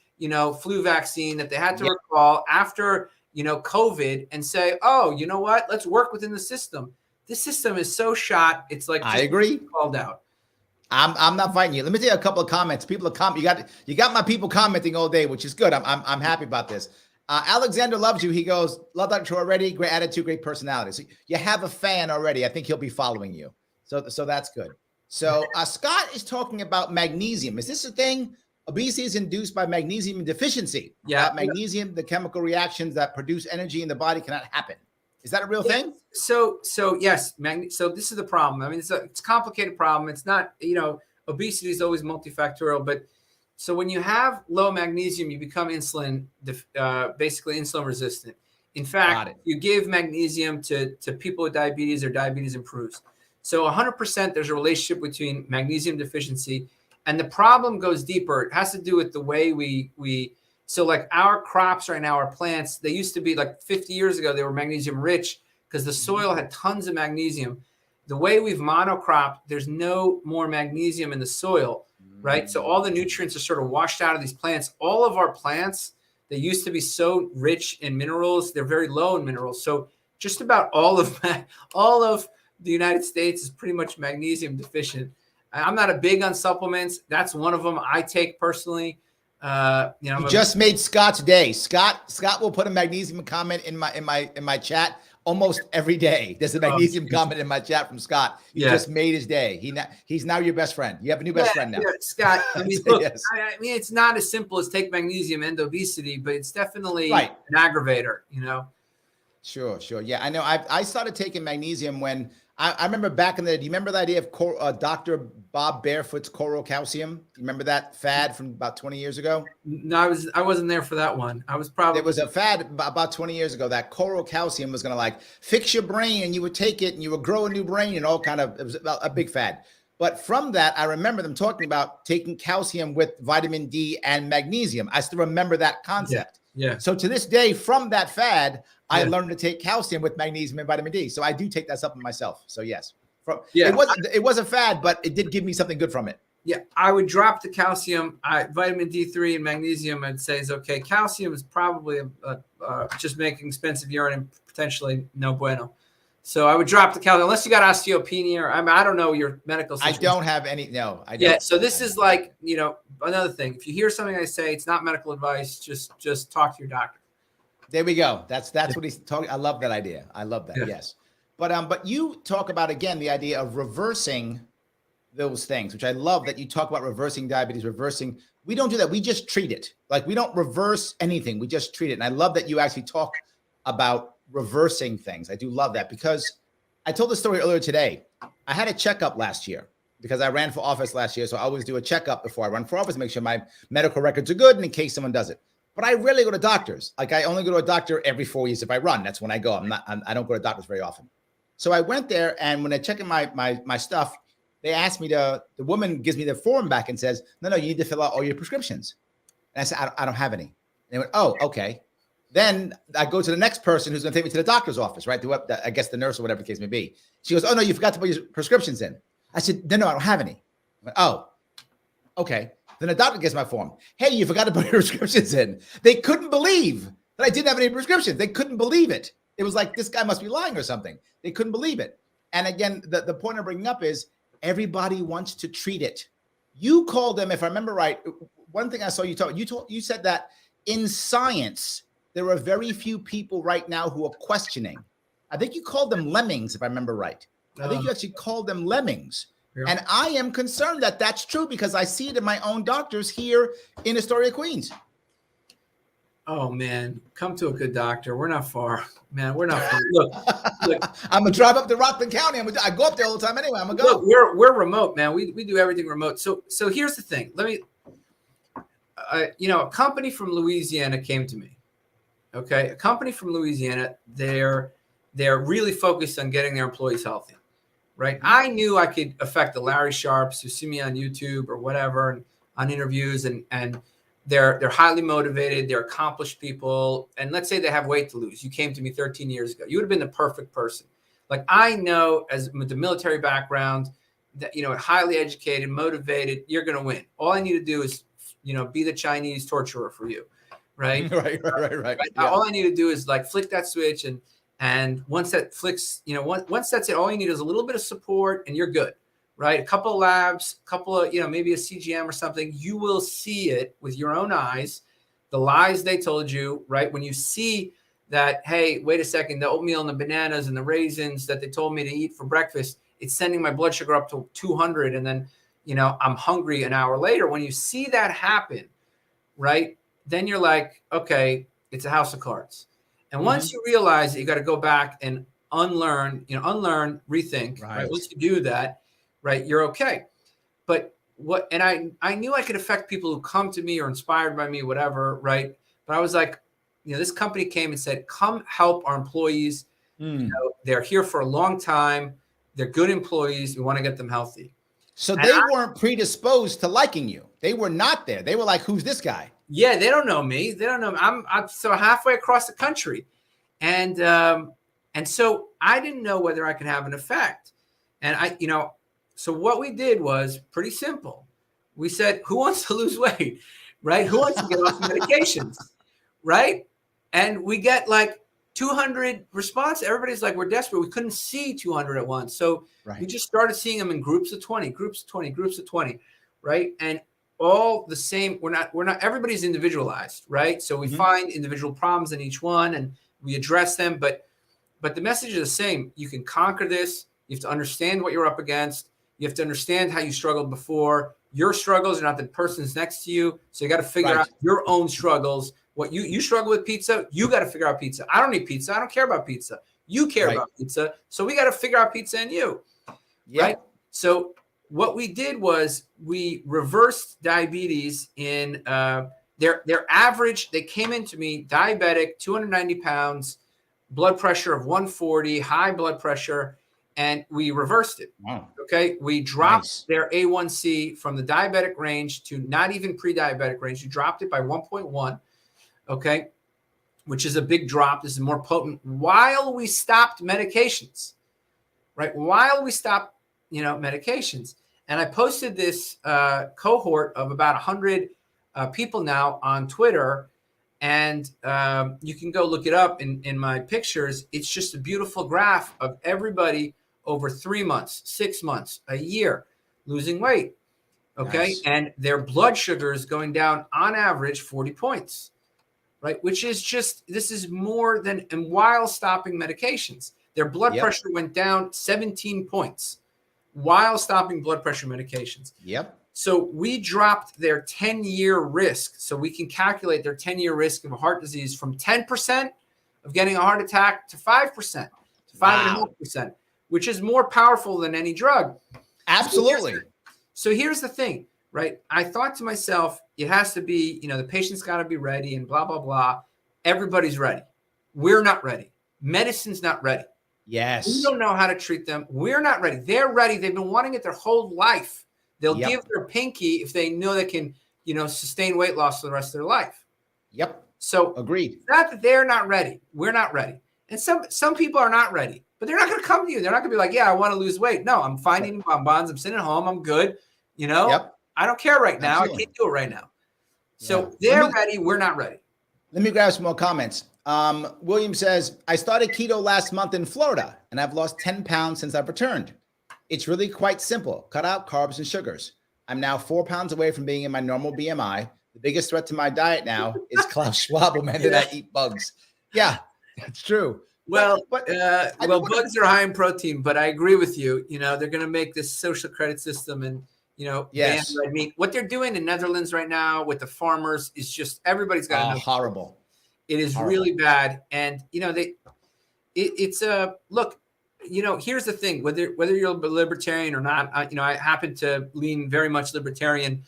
flu vaccine that they had to recall, after, COVID, and say, oh, you know what? Let's work within the system. This system is so shot. It's like, I agree. Called out. I'm not fighting you. Let me tell you a couple of comments. People are you got my people commenting all day, which is good. I'm happy about this. Alexander loves you. He goes, love Dr. Tro already. Great attitude, great personality. So you have a fan already. I think he'll be following you. So that's good. So Scott is talking about magnesium. Is this a thing? Obesity is induced by magnesium deficiency. Yeah. Magnesium, the chemical reactions that produce energy in the body cannot happen. Is that a real thing? So yes, so this is the problem. I mean, it's a complicated problem. It's not, obesity is always multifactorial, but so when you have low magnesium, you become basically insulin resistant. In fact, you give magnesium to people with diabetes, or diabetes improves. So 100% there's a relationship between magnesium deficiency, and the problem goes deeper. It has to do with the way so like our crops right now, our plants, they used to be like 50 years ago, they were magnesium rich because the soil had tons of magnesium. The way we've monocropped, there's no more magnesium in the soil, right? So all the nutrients are sort of washed out of these plants. All of our plants, they used to be so rich in minerals, they're very low in minerals. So just about all of the United States is pretty much magnesium deficient. I'm not a big on supplements. That's one of them I take personally. You just made Scott's day. Scott will put a magnesium comment in my chat almost every day. There's a magnesium comment in my chat from Scott. You just made his day. He's now your best friend. You have a new best friend now. Yeah, Scott. I mean, look, I mean, it's not as simple as take magnesium and obesity, but it's definitely an aggravator, Sure. Yeah, I know. I started taking magnesium when I remember back in the day. Do you remember the idea of Dr. Bob Barefoot's coral calcium? You remember that fad from about 20 years ago? No, I wasn't there for that one. I was probably. There was a fad about 20 years ago that coral calcium was going to fix your brain, and you would take it and you would grow a new brain and all kind of. It was a big fad. But from that, I remember them talking about taking calcium with vitamin D and magnesium. I still remember that concept. Yeah. So to this day, from that fad, I learned to take calcium with magnesium and vitamin D. So I do take that supplement myself. So yes, it was a fad, but it did give me something good from it. Yeah, I would drop the calcium. Vitamin D3 and magnesium, I'd say is okay. Calcium is probably just making expensive urine and potentially no bueno. So I would drop the calcium unless you got osteopenia. Or I don't know your medical situation. I don't have any. No, I don't. Yeah. So this is like another thing. If you hear something I say, it's not medical advice. Just talk to your doctor. There we go. That's what he's talking. I love that idea. I love that. Yeah. Yes. But you talk about, again, the idea of reversing those things, which I love that you talk about reversing diabetes, we don't do that. We just treat it. Like we don't reverse anything. We just treat it. And I love that you actually talk about reversing things. I do love that because I told the story earlier today. I had a checkup last year because I ran for office last year. So I always do a checkup before I run for office, make sure my medical records are good and in case someone does it. But I rarely go to doctors. Like I only go to a doctor every 4 years if I run. That's when I go. I don't go to doctors very often. So I went there, and when I check in my stuff, they asked me the woman gives me the form back and says, no, you need to fill out all your prescriptions. And I said, I don't have any. And they went, oh, okay. Then I go to the next person who's going to take me to the doctor's office, right? I guess the nurse or whatever the case may be. She goes, oh, no, you forgot to put your prescriptions in. I said, no, I don't have any. I went, oh, okay. Then the doctor gets my form. Hey, you forgot to put your prescriptions in. They couldn't believe that I didn't have any prescriptions. They couldn't believe it. It was like, this guy must be lying or something. They couldn't believe it. And again, the point I'm bringing up is everybody wants to treat it. You called them, if I remember right, one thing I saw you said that in science, there are very few people right now who are questioning. I think you called them lemmings, if I remember right. I think you actually called them lemmings. Yeah. And I am concerned that that's true because I see it in my own doctors here in Astoria, Queens. Oh man, come to a good doctor. We're not far, man. We're not far. Look, I'm gonna drive up to Rockland County. I go up there all the time anyway. I'm gonna go. look, we're remote, man. We do everything remote. So here's the thing. Let me, a company from Louisiana came to me. Okay, a company from Louisiana. They're really focused on getting their employees healthy, right? I knew I could affect the Larry Sharps who see me on YouTube or whatever, and on interviews, and they're highly motivated. They're accomplished people. And let's say they have weight to lose. You came to me 13 years ago. You would have been the perfect person. Like I know with the military background that, highly educated, motivated, you're going to win. All I need to do is, be the Chinese torturer for you. Right. Right. Yeah. All I need to do is like flick that switch. And once that flicks, once that's it, all you need is a little bit of support and you're good. Right. A couple of labs, maybe a CGM or something. You will see it with your own eyes, the lies they told you. Right. When you see that, hey, wait a second, the oatmeal and the bananas and the raisins that they told me to eat for breakfast, it's sending my blood sugar up to 200. And then, I'm hungry an hour later. When you see that happen, right, then you're like, okay, it's a house of cards. And once you realize that you got to go back and unlearn, rethink, right? Once you do that, right, you're okay. But I knew I could affect people who come to me or inspired by me, whatever, right? But I was like, this company came and said, come help our employees. They're here for a long time. They're good employees. We want to get them healthy. So they weren't predisposed to liking you. They were not there. They were like, who's this guy? Yeah, they don't know me. They don't know me. I'm so halfway across the country. And so I didn't know whether I could have an effect. And so what we did was pretty simple. We said, who wants to lose weight? Right? Who wants to get off the medications? Right? And we get like 200 response. Everybody's like, we're desperate. We couldn't see 200 at once. So we just started seeing them in groups of 20, groups of 20. Right. And all the same, we're not, everybody's individualized. Right. So we find individual problems in each one and we address them. But the message is the same. You can conquer this. You have to understand what you're up against. You have to understand how you struggled before. Your struggles are not the person's next to you. So you got to figure out your own struggles. What you struggle with pizza, you got to figure out pizza. I don't need pizza. I don't care about pizza. You care about pizza. So we got to figure out pizza and you. Right. So what we did was we reversed diabetes in their average. They came into me diabetic, 290 pounds, blood pressure of 140, high blood pressure, and we reversed it. Wow. Okay. We dropped their A1C from the diabetic range to not even pre-diabetic range. You dropped it by 1.1. Okay. Which is a big drop. This is more potent while we stopped medications, right? While we stopped, medications. And I posted this cohort of about 100 people now on Twitter. And you can go look it up in my pictures. It's just a beautiful graph of everybody over 3 months, 6 months, a year, losing weight. Okay. Nice. And their blood sugar is going down on average 40 points. Right. Which is this is more than, and while stopping medications, their blood pressure went down 17 points while stopping blood pressure medications. Yep. So we dropped their 10-year risk. So we can calculate their 10-year risk of a heart disease from 10% of getting a heart attack to 5%, to 5.5%, which is more powerful than any drug. Absolutely. So here's the thing. Right. I thought to myself, it has to be, the patient's got to be ready and blah, blah, blah. Everybody's ready. We're not ready. Medicine's not ready. Yes. We don't know how to treat them. We're not ready. They're ready. They've been wanting it their whole life. They'll give their pinky if they know they can, sustain weight loss for the rest of their life. Yep. So agreed. Not that they're not ready. We're not ready. And some people are not ready, but they're not going to come to you. They're not going to be like, yeah, I want to lose weight. No, I'm fine eating bonbons. I'm sitting at home. I'm good. I don't care right now. Absolutely. I can't do it right now. So they're ready. We're not ready. Let me grab some more comments. William says, I started keto last month in Florida, and I've lost 10 pounds since I've returned. It's really quite simple. Cut out carbs and sugars. I'm now 4 pounds away from being in my normal BMI. The biggest threat to my diet now is Klaus Schwab and I eat bugs. Yeah, that's true. Well, bugs are high in protein, but I agree with you. They're going to make this social credit system and, ban red meat. What they're doing in Netherlands right now with the farmers is just everybody's got horrible. It is Horrible. really bad. And, it's a look, here's the thing, whether you're a libertarian or not, I happen to lean very much libertarian.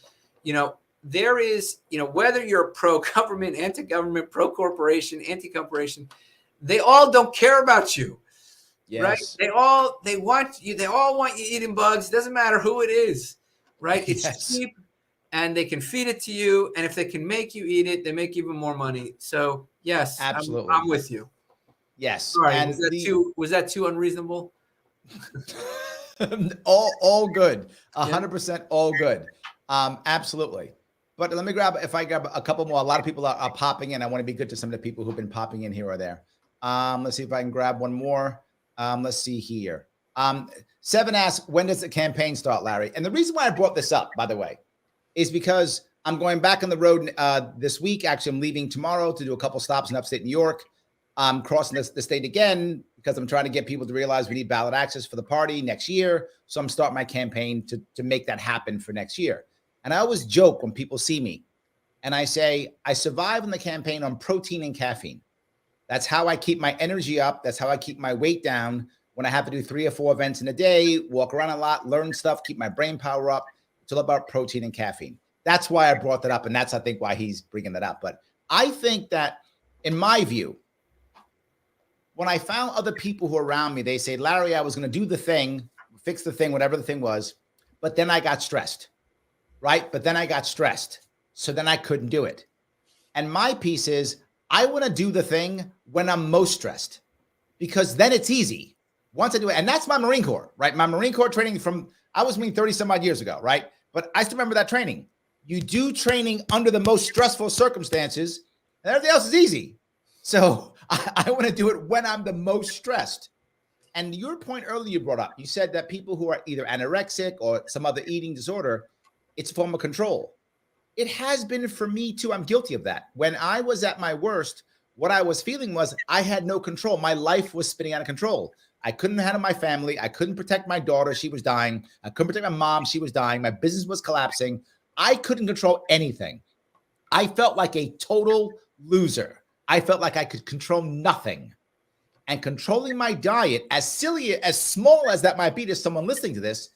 There is, whether you're pro-government, anti-government, pro-corporation, anti-corporation, they all don't care about you. Yes. Right? They all want you eating bugs. Doesn't matter who it is, right? It's cheap and they can feed it to you. And if they can make you eat it, they make even more money. So yes, absolutely. I'm with you. Yes. Sorry, And was that too unreasonable? all good. 100% all good. Absolutely. But let me grab a couple more. A lot of people are popping in. I want to be good to some of the people who've been popping in here or there. Let's see if I can grab one more. Let's see here. Seven asks, when does the campaign start, Larry? And the reason why I brought this up, by the way, is because I'm going back on the road this week. Actually, I'm leaving tomorrow to do a couple stops in upstate New York. I'm crossing the state again because I'm trying to get people to realize we need ballot access for the party next year. So I'm starting my campaign to make that happen for next year. And I always joke when people see me and I say, I survive in the campaign on protein and caffeine. That's how I keep my energy up. That's how I keep my weight down when I have to do 3 or 4 events in a day, walk around a lot, learn stuff, keep my brain power up. It's all about protein and caffeine. That's why I brought that up. And that's, I think, why he's bringing that up. But I think that, in my view, when I found other people who are around me, they say, Larry, I was going to do the thing, fix the thing, whatever the thing was, but then I got stressed, right? But then I got stressed. So then I couldn't do it. And my piece is, I want to do the thing when I'm most stressed, because then it's easy. Once I do it, and that's my Marine Corps, right? My Marine Corps training I was Marine 30 some odd years ago, right? But I still remember that training. You do training under the most stressful circumstances, and everything else is easy. So I want to do it when I'm the most stressed. And your point earlier you brought up, you said that people who are either anorexic or some other eating disorder, it's a form of control. It has been for me too. I'm guilty of that. When I was at my worst, what I was feeling was I had no control. My life was spinning out of control. I couldn't handle my family. I couldn't protect my daughter. She was dying. I couldn't protect my mom. She was dying. My business was collapsing. I couldn't control anything. I felt like a total loser. I felt like I could control nothing. And controlling my diet, as silly, as small as that might be to someone listening to this,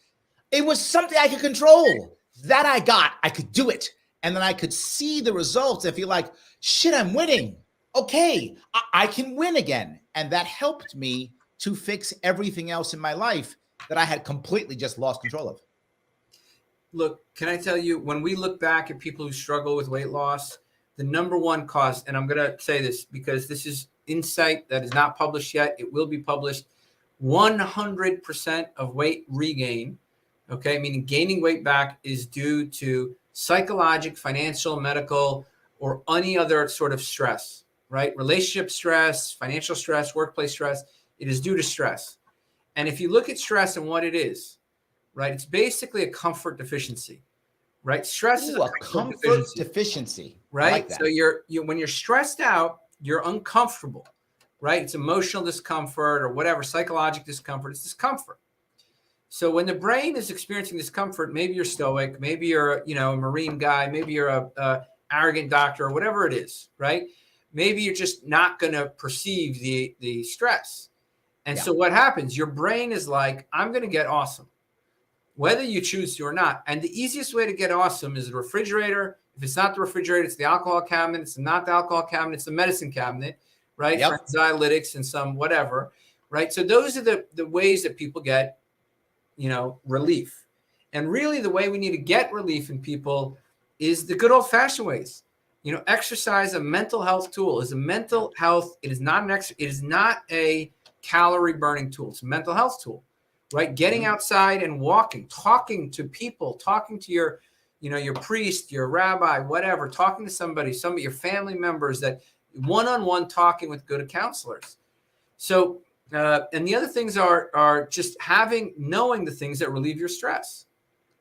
it was something I could control. That I could do it. And then I could see the results and feel like, shit, I'm winning. Okay, I can win again. And that helped me to fix everything else in my life that I had completely just lost control of. Look, can I tell you, when we look back at people who struggle with weight loss, the number one cause, and I'm going to say this because this is insight that is not published yet. It will be published. 100% of weight regain, okay, meaning gaining weight back, is due to psychologic, financial, medical, or any other sort of stress, right? Relationship stress, financial stress, workplace stress. It is due to stress. And if you look at stress and what it is, right, it's basically a comfort deficiency, right? Stress is a comfort deficiency, right? Like that. So when you're stressed out, you're uncomfortable, right? It's emotional discomfort or whatever, psychological discomfort. It's discomfort. So when the brain is experiencing discomfort, maybe you're stoic, maybe you're a Marine guy, maybe you're a arrogant doctor or whatever it is, right? Maybe you're just not going to perceive the stress. And so what happens? Your brain is like, I'm going to get awesome, whether you choose to or not. And the easiest way to get awesome is the refrigerator. If it's not the refrigerator, it's the alcohol cabinet. It's not the alcohol cabinet, it's the medicine cabinet, right? For anxiolytics and some whatever, right? So those are the ways that people get, relief. And really the way we need to get relief in people is the good old fashioned ways. Exercise, a mental health tool, is a mental health. It is not it is not a calorie burning tool. It's a mental health tool, right? Getting outside and walking, talking to people, talking to your priest, your rabbi, whatever, talking to somebody, some of your family members, that one-on-one talking with good counselors. So, and the other things are just knowing the things that relieve your stress,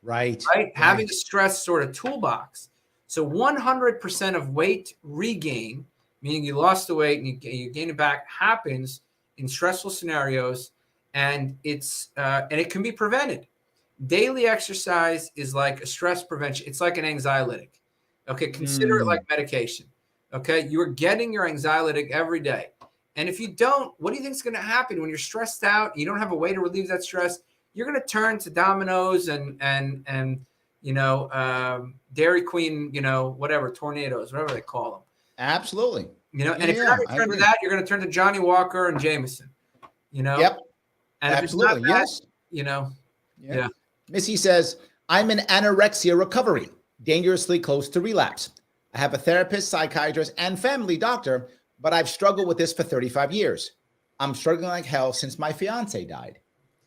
right? Having a stress sort of toolbox. So 100% of weight regain, meaning you lost the weight and you gain it back, happens in stressful scenarios, and it can be prevented. Daily exercise is like a stress prevention. It's like an anxiolytic. Okay, consider it like medication. Okay. You are getting your anxiolytic every day. And if you don't, what do you think is going to happen when you're stressed out? You don't have a way to relieve that stress. You're going to turn to Domino's and Dairy Queen, whatever, tornadoes, whatever they call them. Absolutely. And if you're not going to turn to that, you're going to turn to Johnny Walker and Jameson. Yep. And absolutely. If it's not that, yeah. Missy says, I'm in anorexia recovery, dangerously close to relapse. I have a therapist, psychiatrist, and family doctor, but I've struggled with this for 35 years. I'm struggling like hell since my fiance died.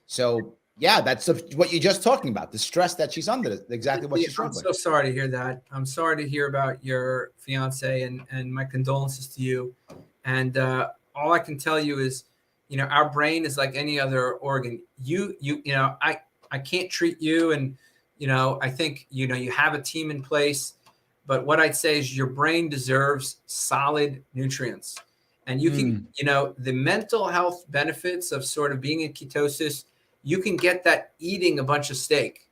So, yeah, that's what you're just talking about, the stress that she's under, exactly what she's struggling. I'm so sorry to hear that. I'm sorry to hear about your fiance, and my condolences to you. And all I can tell you is, our brain is like any other organ. I can't treat you, and I think you have a team in place, but what I'd say is your brain deserves solid nutrients, and you can the mental health benefits of sort of being in ketosis, you can get that eating a bunch of steak,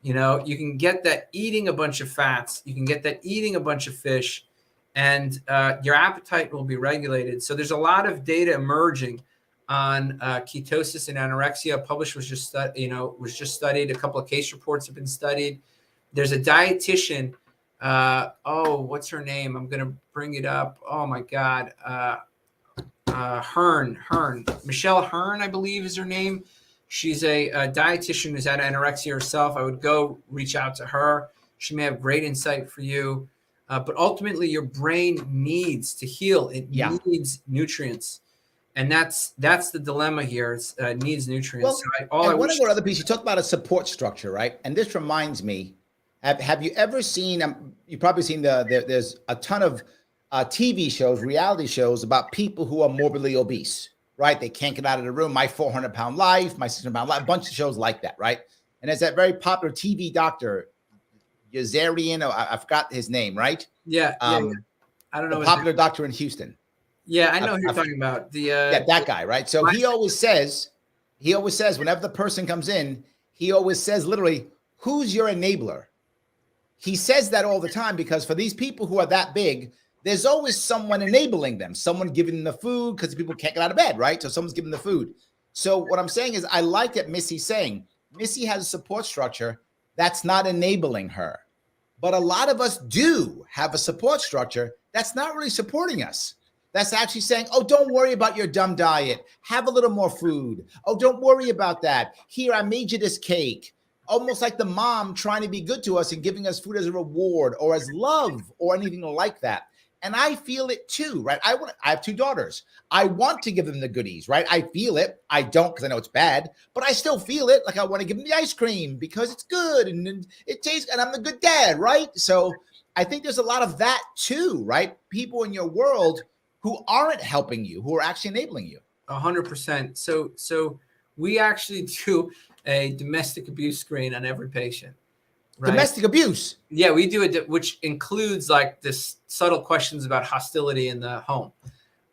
you can get that eating a bunch of fats, you can get that eating a bunch of fish, and your appetite will be regulated. So there's a lot of data emerging on ketosis and anorexia. Published was just studied. A couple of case reports have been studied. There's a dietitian. What's her name? I'm gonna bring it up. Oh my God, Hearn, Michelle Hearn, I believe is her name. She's a dietitian who's had anorexia herself. I would go reach out to her. She may have great insight for you. But ultimately, your brain needs to heal. It needs nutrients. And that's the dilemma here. It needs nutrients. Well, I want to go to other piece. You talk about a support structure, right? And this reminds me, have you ever seen, you've probably seen there's a ton of TV shows, reality shows about people who are morbidly obese, right? They can't get out of the room. My 400-pound life, my 600-pound life, a bunch of shows like that, right? And there's that very popular TV doctor, Yazarian, I forgot his name, right? Yeah. I don't know. The popular doctor in Houston. Yeah, I know who you're talking about. That guy, right? So he always says, whenever the person comes in, he always says literally, who's your enabler? He says that all the time because for these people who are that big, there's always someone enabling them, someone giving them the food because people can't get out of bed, right? So someone's giving them the food. So what I'm saying is I like that Missy's saying. Missy has a support structure that's not enabling her. But a lot of us do have a support structure that's not really supporting us. That's actually saying, oh, don't worry about your dumb diet. Have a little more food. Oh, don't worry about that. Here, I made you this cake. Almost like the mom trying to be good to us and giving us food as a reward or as love or anything like that. And I feel it too, right? I have 2 daughters. I want to give them the goodies, right? I feel it. I don't because I know it's bad, but I still feel it. Like I want to give them the ice cream because it's good and it tastes, and I'm the good dad, right? So I think there's a lot of that too, right? People in your world who aren't helping you, who are actually enabling you. 100%. So we actually do a domestic abuse screen on every patient. Right? Domestic abuse. Yeah, we do it, which includes like this subtle questions about hostility in the home,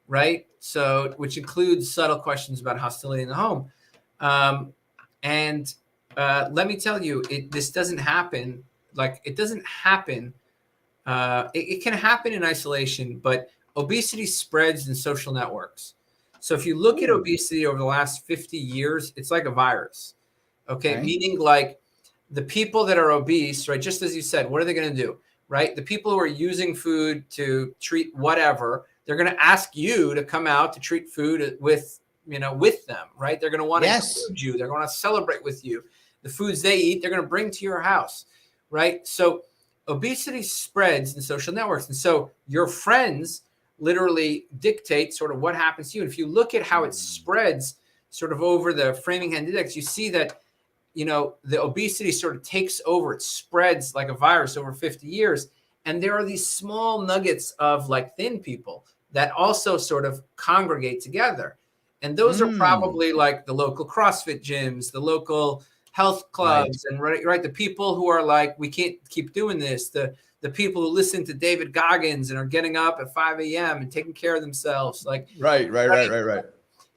right? So, which includes subtle questions about hostility in the home. Let me tell you, this doesn't happen. Like it doesn't happen. It can happen in isolation, but obesity spreads in social networks. So if you look at obesity over the last 50 years, it's like a virus. Okay. Meaning like the people that are obese, right? Just as you said, what are they going to do? Right? The people who are using food to treat whatever, they're going to ask you to come out to treat food with them, right? They're going to want to include you. They're going to celebrate with you. The foods they eat, they're going to bring to your house, right? So obesity spreads in social networks. And so your friends literally dictate sort of what happens to you. And if you look at how it spreads sort of over the Framingham Index, you see that, the obesity sort of takes over. It spreads like a virus over 50 years. And there are these small nuggets of like thin people that also sort of congregate together. And those are probably like the local CrossFit gyms, the local health clubs, and right, the people who are like, we can't keep doing this. The people who listen to David Goggins and are getting up at 5 a.m. and taking care of themselves. Like right.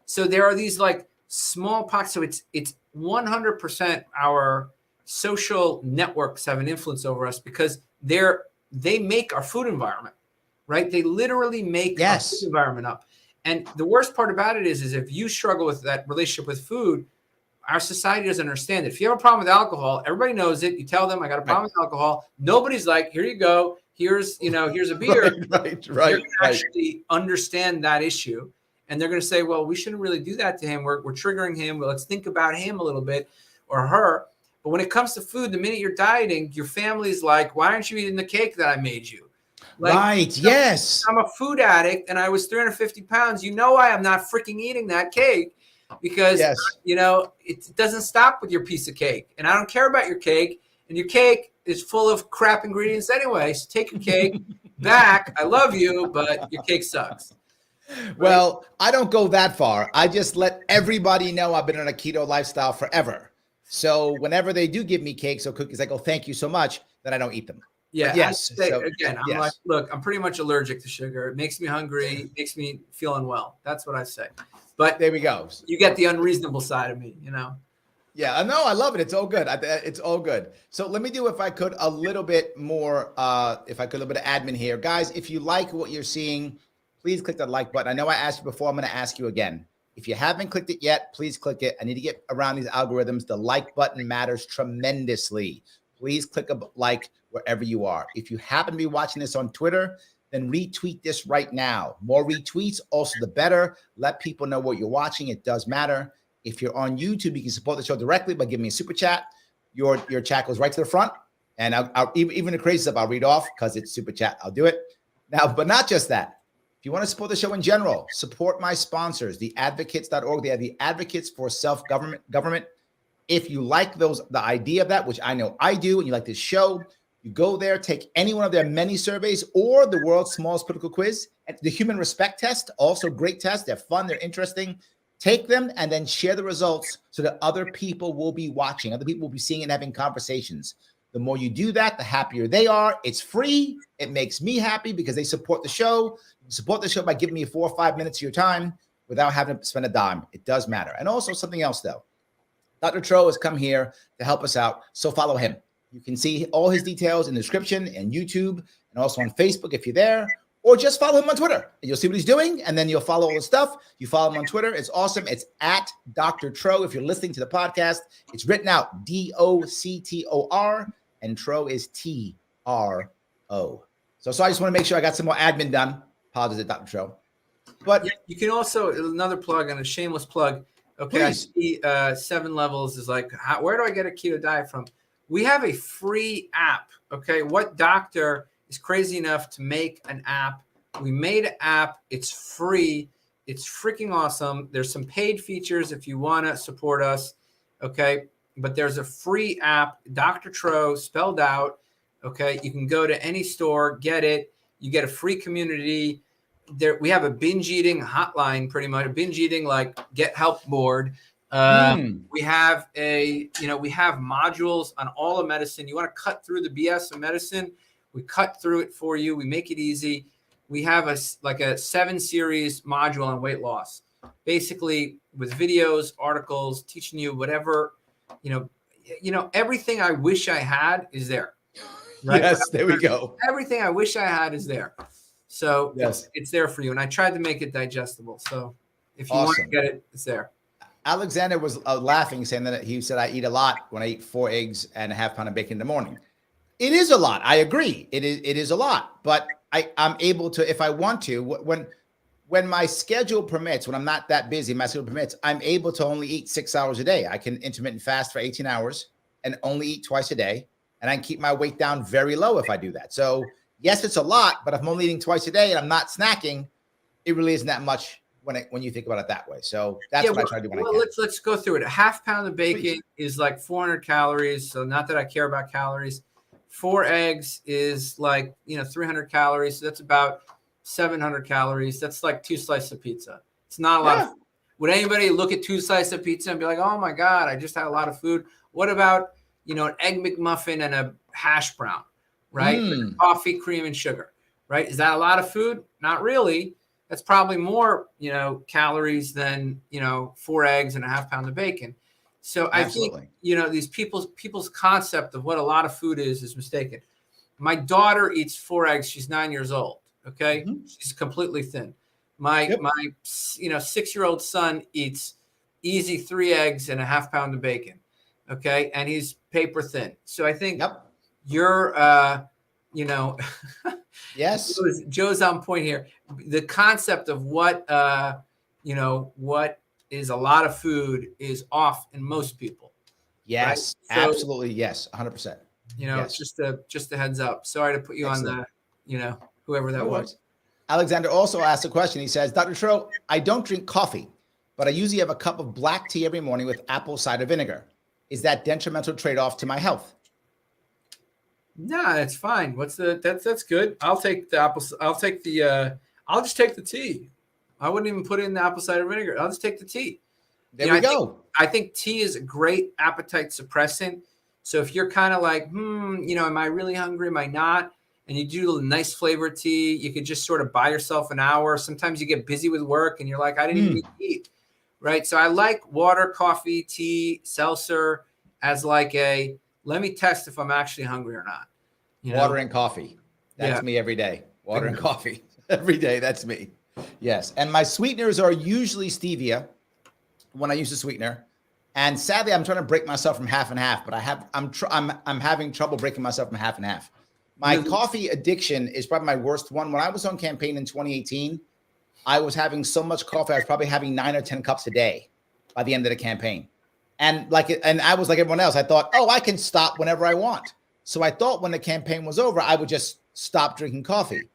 So there are these like small pockets. So it's 100% our social networks have an influence over us because they make our food environment, right? They literally make a Yes. food environment up. And the worst part about it is if you struggle with that relationship with food, our society doesn't understand it. If you have a problem with alcohol, everybody knows it. You tell them, I got a problem with alcohol. Nobody's like, here you go. Here's a beer. Right. They're going to actually understand that issue. And they're going to say, well, we shouldn't really do that to him. We're triggering him. Well, let's think about him a little bit or her. But when it comes to food, the minute you're dieting, your family's like, why aren't you eating the cake that I made you? Like, right. Yes. I'm a food addict and I was 350 pounds. You know, I am not freaking eating that cake because, you know, it doesn't stop with your piece of cake. And I don't care about your cake. And your cake is full of crap ingredients anyway. So take your cake back. I love you, but your cake sucks. Well, I don't go that far. I just let everybody know I've been on a keto lifestyle forever. So whenever they do give me cakes or cookies, I go, thank you so much, then I don't eat them. Yeah. But yes. I'm like, look, I'm pretty much allergic to sugar. It makes me hungry. It makes me feel unwell. That's what I say. But there we go. You get the unreasonable side of me, you know? Yeah, I know. I love it. It's all good. It's all good. So let me do, if I could, a little bit more, a little bit of admin here. Guys, if you like what you're seeing, please click that like button. I know I asked you before. I'm going to ask you again. If you haven't clicked it yet, please click it. I need to get around these algorithms. The like button matters tremendously. Please click a like wherever you are. If you happen to be watching this on Twitter, then retweet this right now. More retweets, also the better. Let people know what you're watching. It does matter. If you're on YouTube, you can support the show directly by giving me a super chat. Your chat goes right to the front. And I'll even the crazy stuff I'll read off because it's super chat. I'll do it. Now, but not just that. If you want to support the show in general, support my sponsors, the advocates.org. They are the advocates for self-government. If you like the idea of that, which I know I do, and you like this show, you go there, take any one of their many surveys or the world's smallest political quiz, and the human respect test, also great tests. They're fun, they're interesting. Take them and then share the results so that other people will be watching. Other people will be seeing and having conversations. The more you do that, the happier they are. It's free. It makes me happy because they support the show. You support the show by giving me 4 or 5 minutes of your time without having to spend a dime. It does matter. And also something else, though. Dr. Tro has come here to help us out, so follow him. You can see all his details in the description and YouTube and also on Facebook if you're there, or just follow him on Twitter. And you'll see what he's doing, and then you'll follow all the stuff. You follow him on Twitter. It's awesome. It's at Dr. Tro. If you're listening to the podcast, it's written out DOCTOR, and Tro is TRO. So I just want to make sure I got some more admin done. Apologies at Dr. Tro. But you can also, another plug and a shameless plug. Okay, please. I see 7 levels is like, where do I get a keto diet from? We have a free app. Okay, what doctor is crazy enough to make an app? We made an app. It's free. It's freaking awesome. There's some paid features if you want to support us. Okay, but there's a free app, Dr. Tro, spelled out. Okay, you can go to any store, get it. You get a free community. There, we have a binge eating hotline, pretty much a binge eating like get help board. We have we have modules on all of medicine. You want to cut through the BS of medicine? We cut through it for you. We make it easy. We have a 7-series module on weight loss, basically with videos, articles, teaching you whatever, everything I wish I had is there. Right? Yes, there we go. Everything I wish I had is there. So yes, it's there for you. And I tried to make it digestible. So if you want to get it, it's there. Alexander was laughing, saying that he said, I eat a lot when I eat 4 eggs and a half pound of bacon in the morning. It is a lot. I agree. It is a lot. But I'm able to, if I want to, when my schedule permits, when I'm not that busy, my schedule permits, I'm able to only eat 6 hours a day. I can intermittent fast for 18 hours and only eat twice a day. And I can keep my weight down very low if I do that. So yes, it's a lot, but if I'm only eating twice a day and I'm not snacking, it really isn't that much when you think about it that way. So that's what I try to do when I can. Let's go through it. A half pound of bacon is like 400 calories. So not that I care about calories. 4 eggs is like 300 calories. So that's about 700 calories. That's like 2 slices of pizza. It's not a lot of food. Would anybody look at 2 slices of pizza and be like, oh my God, I just had a lot of food? What about an egg McMuffin and a hash brown, right? Coffee, cream, and sugar, right? Is that a lot of food? Not really. That's probably more, calories than, 4 eggs and a half pound of bacon. So absolutely. I think, these people's concept of what a lot of food is mistaken. My daughter eats 4 eggs. She's 9 years old. Okay. She's completely thin. My 6-year-old son eats easy 3 eggs and a half pound of bacon. Okay. And he's paper thin. So I think you're, yes, Joe's on point here. The concept of what is a lot of food is off in most people. yes, right? So, absolutely, yes, 100%. Yes. just a heads up. Sorry to put you Excellent. on the, whoever that No was. worries. Alexander also asked a question. He says, Dr. Tro, I don't drink coffee, but I usually have a cup of black tea every morning with apple cider vinegar. Is that detrimental trade-off to my health? Nah, it's fine. That's good. I'll take the apple. I'll take the. I'll just take the tea. I wouldn't even put in the apple cider vinegar. I'll just take the tea. There we go. I think tea is a great appetite suppressant. So if you're kind of like, am I really hungry? Am I not? And you do a nice flavored tea, you could just sort of buy yourself an hour. Sometimes you get busy with work and you're like, I didn't even need to eat. Right. So I like water, coffee, tea, seltzer as like let me test if I'm actually hungry or not. Water and coffee. That's me every day. Water and coffee every day. That's me. Yes. And my sweeteners are usually stevia when I use a sweetener. And sadly, I'm trying to break myself from half and half, but I'm having trouble breaking myself from half and half. My coffee addiction is probably my worst one. When I was on campaign in 2018, I was having so much coffee. I was probably having 9 or 10 cups a day by the end of the campaign. And I was like everyone else. I thought, I can stop whenever I want. So I thought when the campaign was over, I would just stop drinking coffee.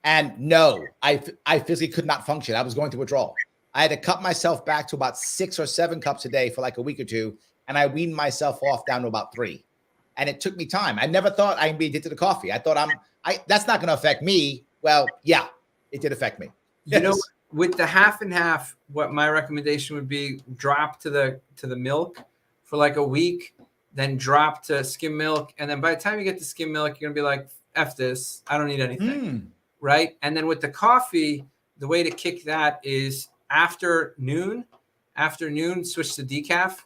And no, I physically could not function. I was going to withdrawal. I had to cut myself back to about 6 or 7 cups a day for like a week or two. And I weaned myself off down to about 3. And it took me time. I never thought I'd be addicted to coffee. I thought that's not going to affect me. Well, yeah, it did affect me. Yes. With the half and half, what my recommendation would be, drop to the milk for like a week, then drop to skim milk. And then by the time you get to skim milk, you're going to be like, F this, I don't need anything. Right. And then with the coffee, the way to kick that is afternoon, switch to decaf.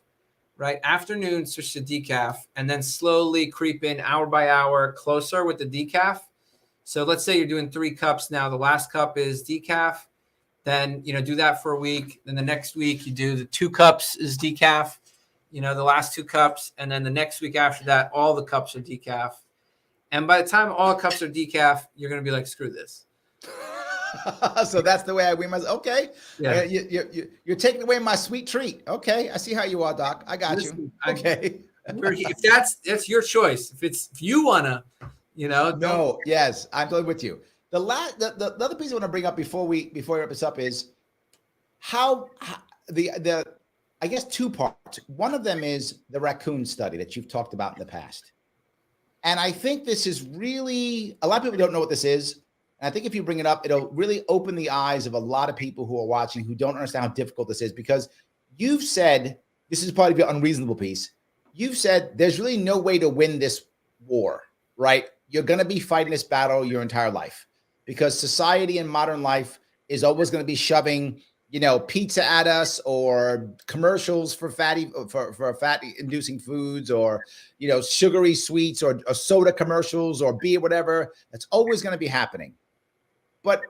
Right. Afternoon, switch to decaf, and then slowly creep in hour by hour closer with the decaf. So let's say you're doing 3 cups now. The last cup is decaf. Then, do that for a week. Then the next week you do the 2 cups is decaf, the last 2 cups. And then the next week after that, all the cups are decaf. And by the time all the cups are decaf, you're going to be like, screw this. So that's the way I wean myself. Okay. Yeah. You're taking away my sweet treat. Okay. I see how you are, Doc. I got you. Okay. If that's your choice. If you want to, No, yes, I'm totally with you. The other piece I want to bring up before we wrap this up is how I guess 2 parts. One of them is the raccoon study that you've talked about in the past. And I think this is really, a lot of people don't know what this is. And I think if you bring it up, it'll really open the eyes of a lot of people who are watching who don't understand how difficult this is, because you've said, this is probably the unreasonable piece. You've said there's really no way to win this war, right? You're going to be fighting this battle your entire life, because society in modern life is always going to be shoving, pizza at us, or commercials for fat inducing foods, or, sugary sweets, or soda commercials, or beer, whatever. That's always going to be happening. But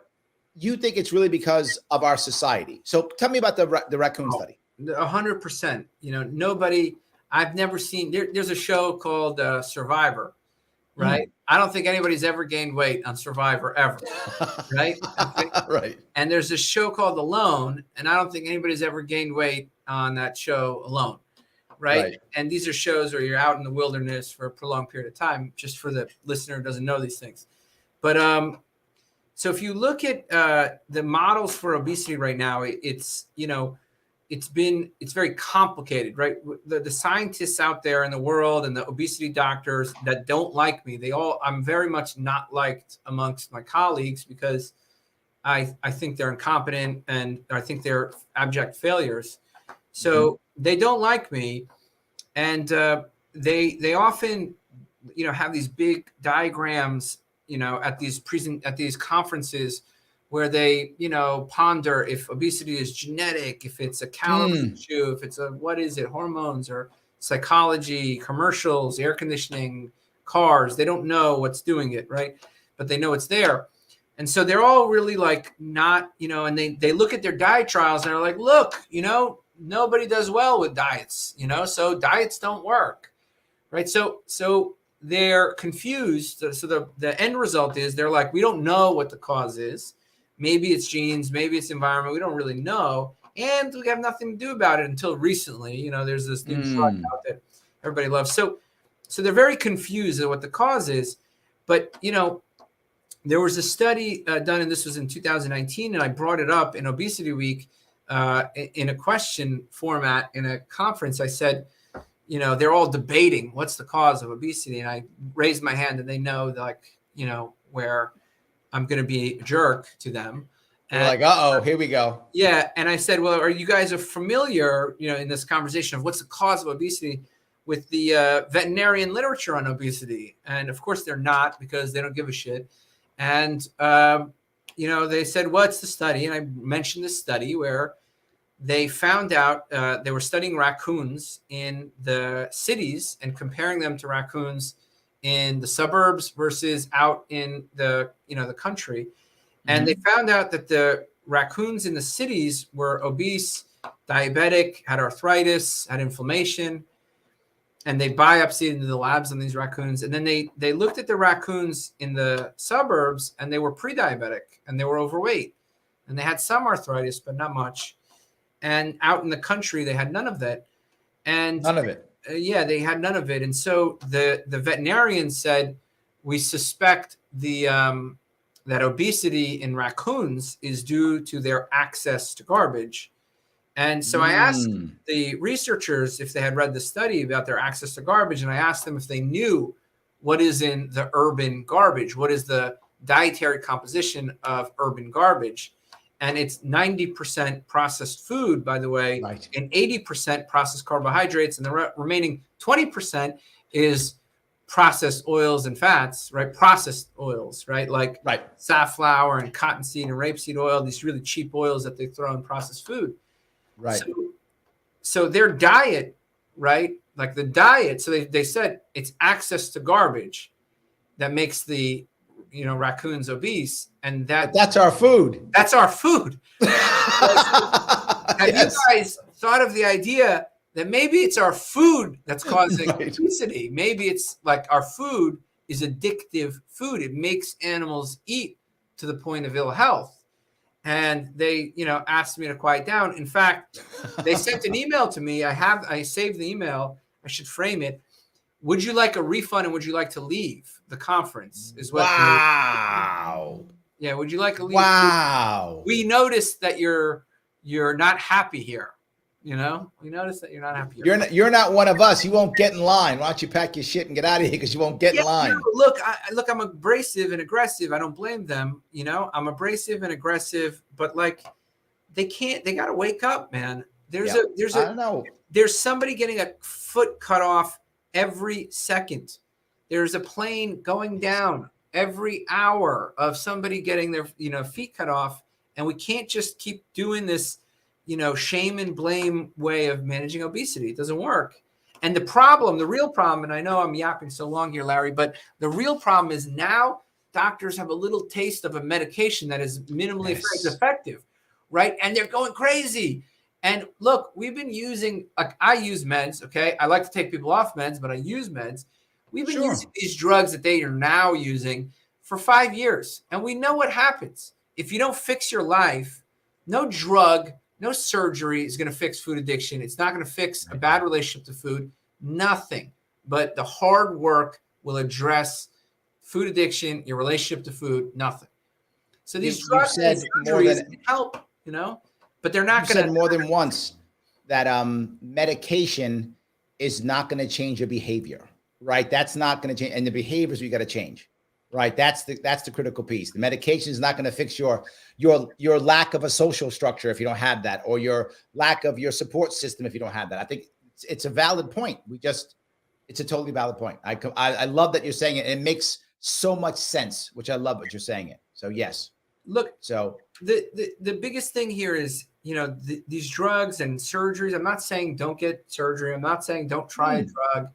you think it's really because of our society. So tell me about the raccoon study. 100%. Nobody, I've never seen, there's a show called Survivor, right? I don't think anybody's ever gained weight on Survivor ever, right? Right. And there's a show called Alone, and I don't think anybody's ever gained weight on that show alone, right? And these are shows where you're out in the wilderness for a prolonged period of time, just for the listener who doesn't know these things. But so if you look at the models for obesity right now, it's very complicated, right? The scientists out there in the world and the obesity doctors that don't like me, I'm very much not liked amongst my colleagues, because I think they're incompetent and I think they're abject failures. So they don't like me, and they often, have these big diagrams, at these conferences, where they, ponder if obesity is genetic, if it's a calorie issue, if it's hormones or psychology, commercials, air conditioning, cars. They don't know what's doing it, right? But they know it's there. And so they're all really like not, and they look at their diet trials and they're like, look, nobody does well with diets, so diets don't work, right? So they're confused. So the end result is they're like, we don't know what the cause is. Maybe it's genes, maybe it's environment. We don't really know. And we have nothing to do about it until recently. There's this new drug out that everybody loves. So they're very confused at what the cause is. But, there was a study done, and this was in 2019, and I brought it up in Obesity Week in a question format in a conference. I said, they're all debating what's the cause of obesity. And I raised my hand, and they know, where I'm going to be a jerk to them. And like, uh-oh, here we go. Yeah. And I said, well, are you guys familiar, in this conversation of what's the cause of obesity with the veterinarian literature on obesity? And of course they're not, because they don't give a shit. And, they said, what's the study? And I mentioned this study where they found out they were studying raccoons in the cities and comparing them to raccoons in the suburbs versus out in the country. And they found out that the raccoons in the cities were obese, diabetic, had arthritis, had inflammation, and they biopsied into the labs on these raccoons. And then they looked at the raccoons in the suburbs, and they were pre-diabetic and they were overweight, and they had some arthritis, but not much. And out in the country, they had none of that. And none of it. They had none of it. And so the veterinarian said, we suspect that obesity in raccoons is due to their access to garbage. And so I asked the researchers if they had read the study about their access to garbage, and I asked them if they knew what is in the urban garbage, what is the dietary composition of urban garbage. And it's 90% processed food, by the way, right, and 80% processed carbohydrates, and the remaining 20% is processed oils and fats, right? Processed oils, right? Like safflower and cottonseed and rapeseed oil, these really cheap oils that they throw in processed food. Right. So their diet, right? Like the diet, so they said it's access to garbage that makes the raccoons obese, and that's our food. That's our food. Have you guys thought of the idea that maybe it's our food that's causing obesity? Maybe it's like our food is addictive food. It makes animals eat to the point of ill health. And they, asked me to quiet down. In fact, they sent an email to me. I saved the email. I should frame it. Would you like a refund, and would you like to leave the conference? Is what? Wow. Yeah. Would you like a leave? Wow. We noticed that you're not happy here. We noticed that you're not happy here. You're not one of us. You won't get in line. Why don't you pack your shit and get out of here, because you won't get in line. Look, I'm abrasive and aggressive. I don't blame them. I'm abrasive and aggressive, but like they got to wake up, man. There's somebody getting a foot cut off every second. There's a plane going down every hour of somebody getting their feet cut off, and we can't just keep doing this shame and blame way of managing obesity. It doesn't work. And the real problem, and I know I'm yapping so long here, Larry, but the real problem is now doctors have a little taste of a medication that is minimally effective, right? And they're going crazy. And look, we've been using, I use meds, okay? I like to take people off meds, but I use meds. We've been using these drugs that they are now using for 5 years. And we know what happens. If you don't fix your life, no drug, no surgery is going to fix food addiction. It's not going to fix a bad relationship to food. Nothing. But the hard work will address food addiction, your relationship to food, nothing. So these drugs and surgeries help, but they're not going to. You said more than once that medication is not going to change your behavior, right? That's not going to change. And the behaviors we got to change. Right. That's the critical piece. The medication is not going to fix your lack of a social structure if you don't have that, or your lack of your support system if you don't have that. I think it's a valid point. It's a totally valid point. I love that you're saying it. It makes so much sense, which I love what you're saying it. So yes. Look, so the biggest thing here is, these drugs and surgeries. I'm not saying don't get surgery. I'm not saying don't try a drug.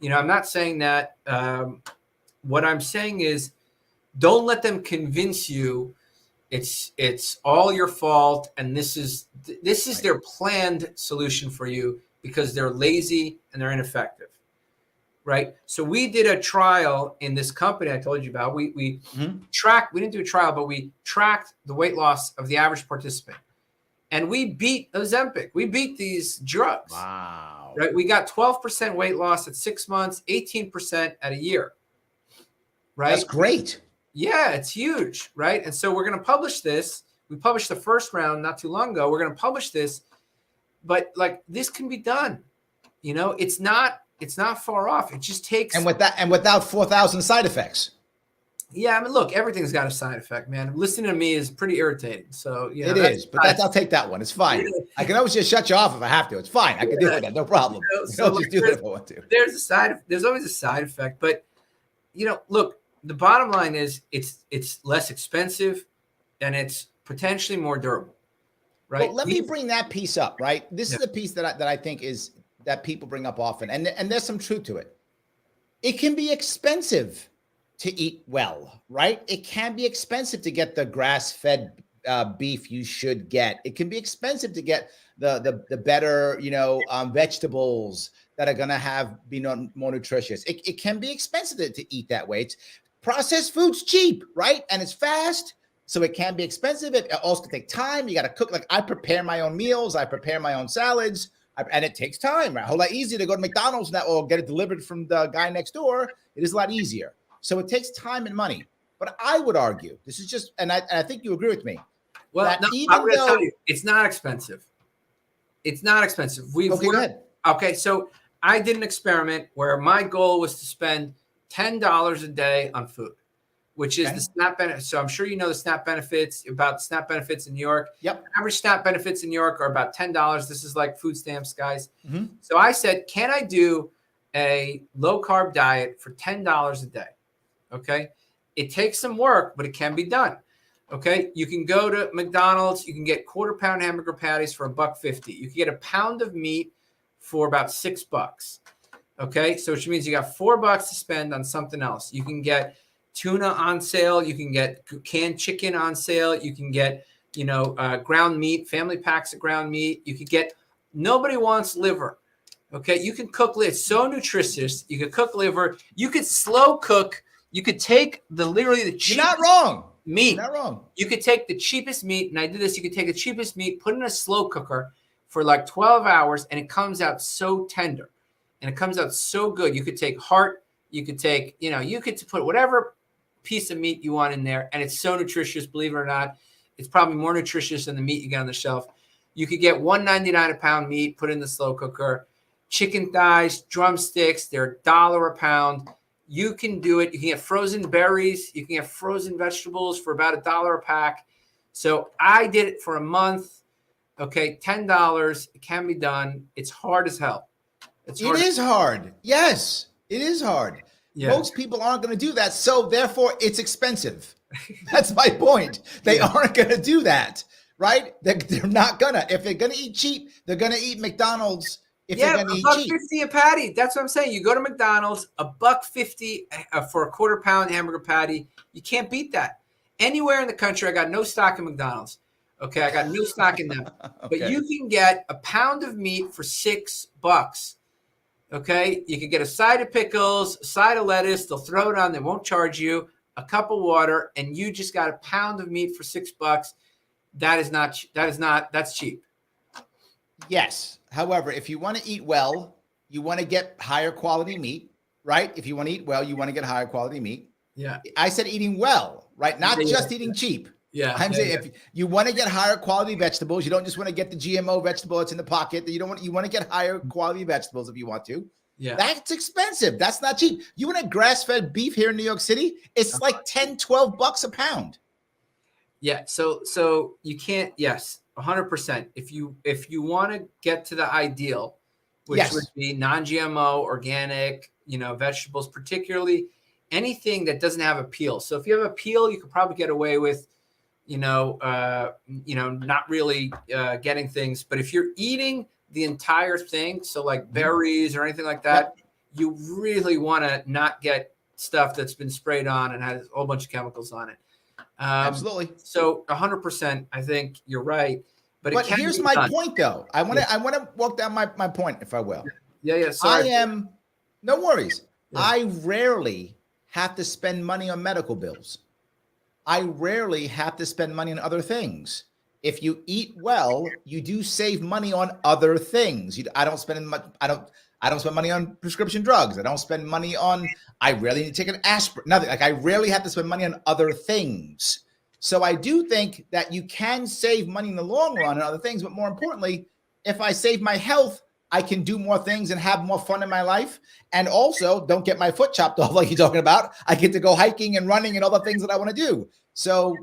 I'm not saying that. What I'm saying is don't let them convince you it's all your fault and this is Right. their planned solution for you because they're lazy and they're ineffective. Right. So we did a trial in this company I told you about. We tracked, we didn't do a trial, but we tracked the weight loss of the average participant. And we beat Ozempic. We beat these drugs. Wow. Right. We got 12% weight loss at 6 months, 18% at a year. Right. That's great. Yeah, it's huge. Right. And so we're going to publish this. We published the first round not too long ago. We're going to publish this. But like this can be done. You know, it's not far off. It just takes. And without 4,000 side effects. Yeah, I mean, look, everything's got a side effect, man. Listening to me is pretty irritating. So yeah, it is, but I'll take that one. It's fine. I can always just shut you off if I have to. It's fine. I can deal with that. No problem. So I'll just do that if I want to. There's always a side effect, but you know, look, the bottom line is it's less expensive and it's potentially more durable, right? Well, let me bring that piece up, right? This is a piece that I think is that people bring up often, and there's some truth to it. It can be expensive to eat well, right? It can be expensive to get the grass-fed beef you should get. It can be expensive to get the better, vegetables that are going to be more nutritious. It can be expensive to eat that way. It's processed food's cheap, right? And it's fast. So it can be expensive. It also can take time. You got to cook. Like I prepare my own meals. I prepare my own salads. And it takes time, right? A whole lot easier to go to McDonald's now or get it delivered from the guy next door. It is a lot easier. So it takes time and money. But I would argue, this is just, and I think you agree with me. Well, no, I'm going to tell you, it's not expensive. It's not expensive. Go ahead. Okay, so I did an experiment where my goal was to spend $10 a day on food, which is the SNAP benefit. So I'm sure you know the SNAP benefits, about SNAP benefits in New York. Yep. Average SNAP benefits in New York are about $10. This is like food stamps, guys. Mm-hmm. So I said, can I do a low carb diet for $10 a day? Okay. It takes some work, but it can be done. Okay. You can go to McDonald's. You can get quarter-pound hamburger patties for $1.50. You can get a pound of meat for about $6. Okay. So which means you got $4 to spend on something else. You can get tuna on sale. You can get canned chicken on sale. You can get, ground meat, family packs of ground meat. You could get, nobody wants liver. Okay. You can cook liver. It's so nutritious. You could cook liver. You could slow cook. You could take literally the cheapest. You're not wrong. Meat. You're not wrong. You could take the cheapest meat. And I did this. You could take the cheapest meat, put it in a slow cooker for like 12 hours. And it comes out so tender and it comes out so good. You could take heart. You could take, you could put whatever piece of meat you want in there, and it's so nutritious. Believe it or not, it's probably more nutritious than the meat you get on the shelf. You could get $1.99 a pound meat, put in the slow cooker. Chicken thighs, drumsticks, they're $1 a pound. You can do it. You can get frozen berries. You can get frozen vegetables for about $1 a pack. So I did it for a month. Okay, $10. It can be done. It's hard as hell. It is hard. Yes, it is hard. Yeah. Most people aren't going to do that. So therefore it's expensive. That's my point. They aren't going to do that, right? They're not going to. If they're going to eat cheap, they're going to eat McDonald's. If they're going to eat cheap. $1.50 a patty. That's what I'm saying. You go to McDonald's, $1.50 for a quarter-pound hamburger patty. You can't beat that. Anywhere in the country, I got no stock in McDonald's. Okay, I got no stock in them. Okay. But you can get a pound of meat for $6. Okay, you can get a side of pickles, a side of lettuce. They'll throw it on. They won't charge you. A cup of water, and you just got a pound of meat for $6. That's cheap. Yes. However, if you want to eat well, you want to get higher quality meat, right? If you want to eat well, you want to get higher quality meat. Yeah. I said eating well, right? Not just eating cheap. Yeah. I'm saying if you want to get higher quality vegetables, you don't just want to get the GMO vegetable that's in the pocket. You want to get higher quality vegetables if you want to. Yeah. That's expensive. That's not cheap. You want a grass-fed beef here in New York City? It's like $10, $12 a pound. Yeah. So you can't, yes, 100%. If you want to get to the ideal, which would be non-GMO, organic, vegetables, particularly anything that doesn't have a peel. So if you have a peel, you could probably get away with, not really getting things. But if you're eating the entire thing, so like berries or anything like that, you really want to not get stuff that's been sprayed on and has a whole bunch of chemicals on it. Absolutely. So 100%, I think you're right. But here's my point, though. I want to walk down my point, if I will. Yeah. Sorry. No worries. Yeah. I rarely have to spend money on medical bills. I rarely have to spend money on other things. If you eat well, you do save money on other things. I don't spend much. I don't spend money on prescription drugs. I don't spend money on. I rarely need to take an aspirin. Nothing. Like I rarely have to spend money on other things. So I do think that you can save money in the long run on other things. But more importantly, if I save my health, I can do more things and have more fun in my life. And also don't get my foot chopped off like you're talking about. I get to go hiking and running and all the things that I want to do. So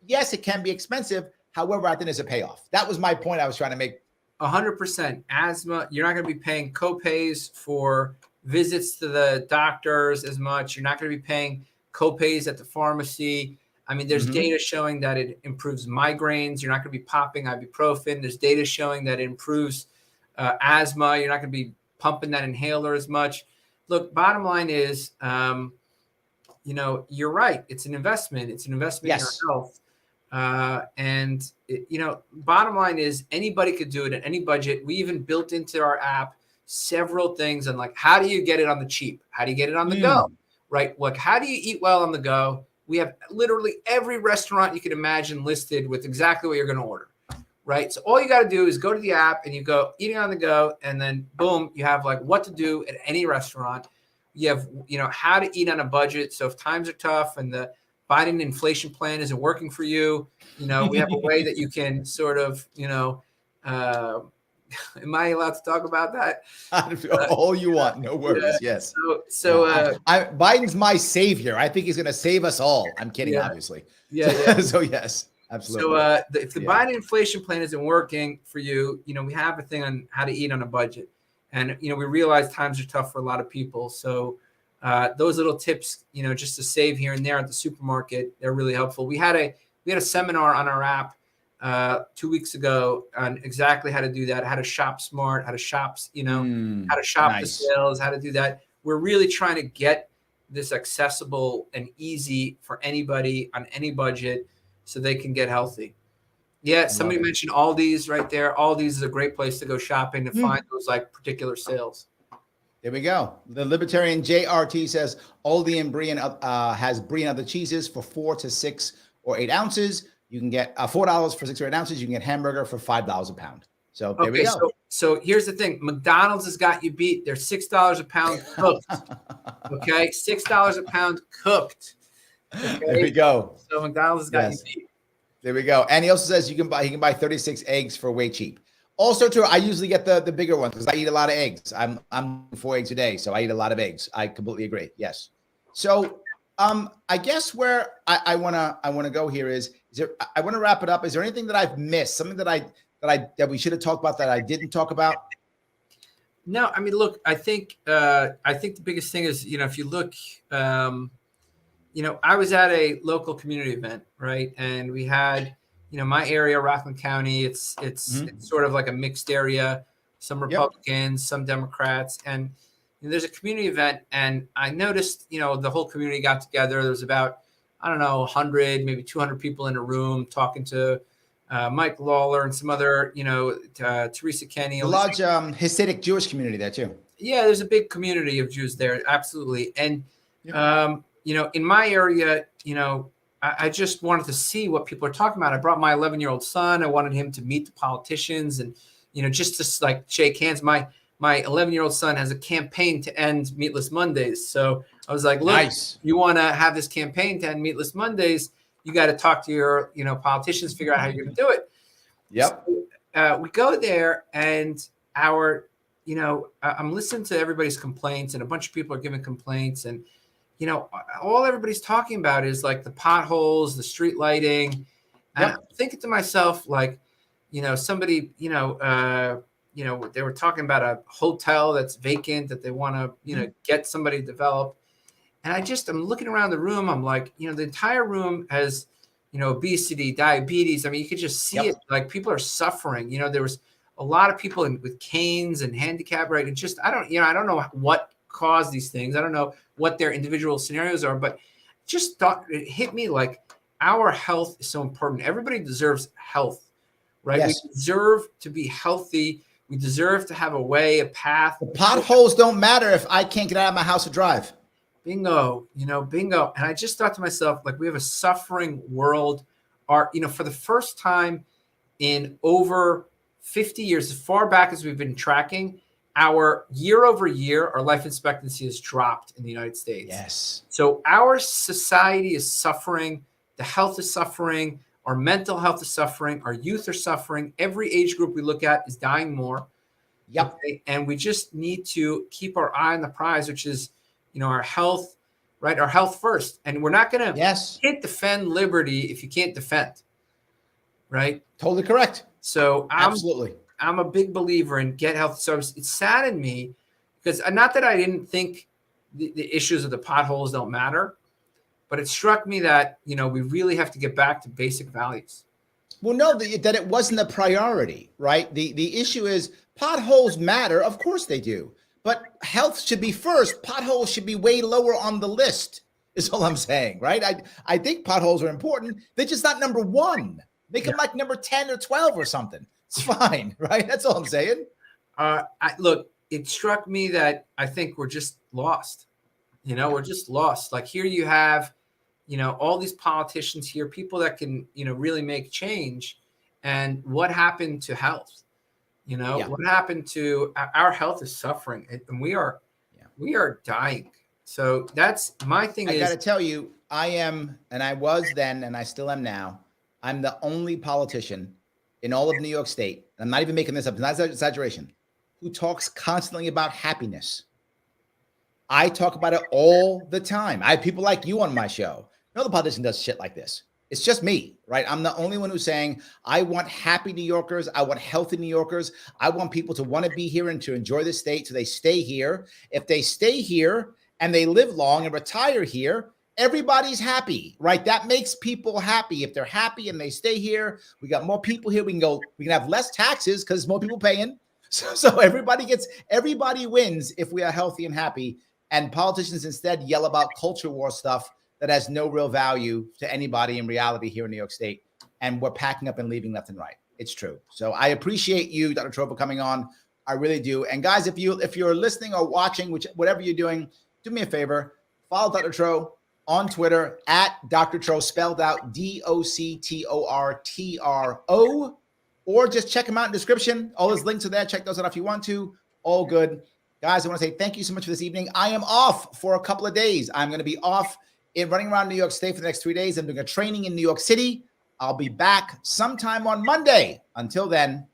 yes, it can be expensive. However, I think there's a payoff. That was my point I was trying to make. 100%. Asthma, you're not going to be paying copays for visits to the doctors as much. You're not going to be paying copays at the pharmacy. I mean, there's data showing that it improves migraines. You're not going to be popping ibuprofen. There's data showing that it improves asthma. You're not going to be pumping that inhaler as much. Look, bottom line is, you're right. It's an investment. It's an investment in your health. Bottom line is anybody could do it at any budget. We even built into our app several things on like, how do you get it on the cheap? How do you get it on the go? Right? Like, how do you eat well on the go? We have literally every restaurant you can imagine listed with exactly what you're going to order. Right. So all you got to do is go to the app and you go eating on the go. And then boom, you have like what to do at any restaurant. You have, how to eat on a budget. So if times are tough and the Biden inflation plan isn't working for you, we have a way that you can sort of, am I allowed to talk about that? All you want. No worries. Yes. Biden's my savior. I think he's going to save us all. I'm kidding, obviously. Yeah. So yes, absolutely. So if the Biden inflation plan isn't working for you, we have a thing on how to eat on a budget. And, we realize times are tough for a lot of people. So those little tips, just to save here and there at the supermarket, they're really helpful. We had a seminar on our app 2 weeks ago on exactly how to do that, how to shop smart, how to shop, how to shop the sales, how to do that. We're really trying to get this accessible and easy for anybody on any budget so they can get healthy. Yeah, somebody mentioned Aldi's right there. Aldi's is a great place to go shopping to find those like particular sales. There we go. The Libertarian JRT says Aldi and Brie has Brie and other cheeses for 4 to 6 or 8 ounces. You can get $4 for 6 or 8 ounces. You can get hamburger for $5 a pound. So there we go. So here's the thing. McDonald's has got you beat. They're $6 a pound cooked. Okay, $6 a pound cooked. Okay? There we go. So McDonald's has got you beat. There we go. And he also says he can buy 36 eggs for way cheap. Also, too, I usually get the bigger ones because I eat a lot of eggs. I'm 4 eggs a day, so I eat a lot of eggs. I completely agree. Yes. So I guess where I wanna go here is there. I want to wrap it up. Is there anything that I've missed? Something that we should have talked about that I didn't talk about? No, I mean, look, I think the biggest thing is, if you look, I was at a local community event, right? And we had, my area, Rockland County, it's sort of like a mixed area, some Republicans, some Democrats. And there's a community event. And I noticed, the whole community got together. There was about, 100, maybe 200 people in a room talking to Mike Lawler and some other, Teresa Kenny. A large Hasidic Jewish community there too. Yeah, there's a big community of Jews there. Absolutely. And, in my area, I just wanted to see what people are talking about. I brought my 11-year-old son. I wanted him to meet the politicians and, just to like shake hands. My 11-year-old son has a campaign to end Meatless Mondays. So I was like, look, you want to have this campaign to end Meatless Mondays, you got to talk to your, politicians, figure out how you're going to do it. Yep. So, we go there and I'm listening to everybody's complaints and a bunch of people are giving complaints and, all everybody's talking about is like the potholes, the street lighting. And I'm thinking to myself, like, somebody, they were talking about a hotel that's vacant that they want to, get somebody to develop. And I'm looking around the room. I'm like, the entire room has, obesity, diabetes. I mean, you could just see it. Like people are suffering. There was a lot of people with canes and handicap, right? And just, I don't know what cause these things. I don't know what their individual scenarios are, but just thought it hit me like our health is so important. Everybody deserves health, right? Yes. We deserve to be healthy. We deserve to have a way, a path. The potholes don't matter if I can't get out of my house to drive. Bingo, bingo. And I just thought to myself, like, we have a suffering world. For the first time in over 50 years, as far back as we've been tracking, our year over year, our life expectancy has dropped in the United States. Yes. So our society is suffering. The health is suffering. Our mental health is suffering. Our youth are suffering. Every age group we look at is dying more. Yep. Okay? And we just need to keep our eye on the prize, which is, our health, right? Our health first. And we're not going to can't defend liberty if you can't defend, right? Totally correct. So absolutely. I'm a big believer in get health. So it saddened me because not that I didn't think the issues of the potholes don't matter, but it struck me that, we really have to get back to basic values. Well, no, that it wasn't a priority, right? The issue is potholes matter. Of course they do. But health should be first. Potholes should be way lower on the list, is all I'm saying, right? I think potholes are important. They're just not number one. Make them like number 10 or 12 or something. It's fine, right? That's all I'm saying. Look, it struck me that I think we're just lost. We're just lost. Like here you have, all these politicians here, people that can, really make change. And what happened to health? What happened to our health is suffering and we are dying. So that's my thing. I got to tell you, I am, and I was then, and I still am now. I'm the only politician in all of New York State. I'm not even making this up. It's not an exaggeration. Who talks constantly about happiness. I talk about it all the time. I have people like you on my show. No other politician does shit like this. It's just me, right? I'm the only one who's saying, I want happy New Yorkers. I want healthy New Yorkers. I want people to want to be here and to enjoy the state so they stay here. If they stay here and they live long and retire here, everybody's happy, right? That makes people happy. If they're happy and they stay here, we got more people here. We can have less taxes because more people paying. So everybody wins if we are healthy and happy. And politicians instead yell about culture war stuff that has no real value to anybody in reality here in New York State. And we're packing up and leaving left and right. It's true. So I appreciate you, Dr. Tro, for coming on. I really do. And guys, if you're listening or watching, whatever you're doing, do me a favor, follow Dr. Tro on Twitter at Dr. Tro, spelled out DoctorTro, or just check him out in the description. All his links are there. Check those out if you want to. All good. Guys, I want to say thank you so much for this evening. I am off for a couple of days. I'm going to be off running around New York State for the next 3 days. I'm doing a training in New York City. I'll be back sometime on Monday. Until then,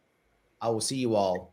I will see you all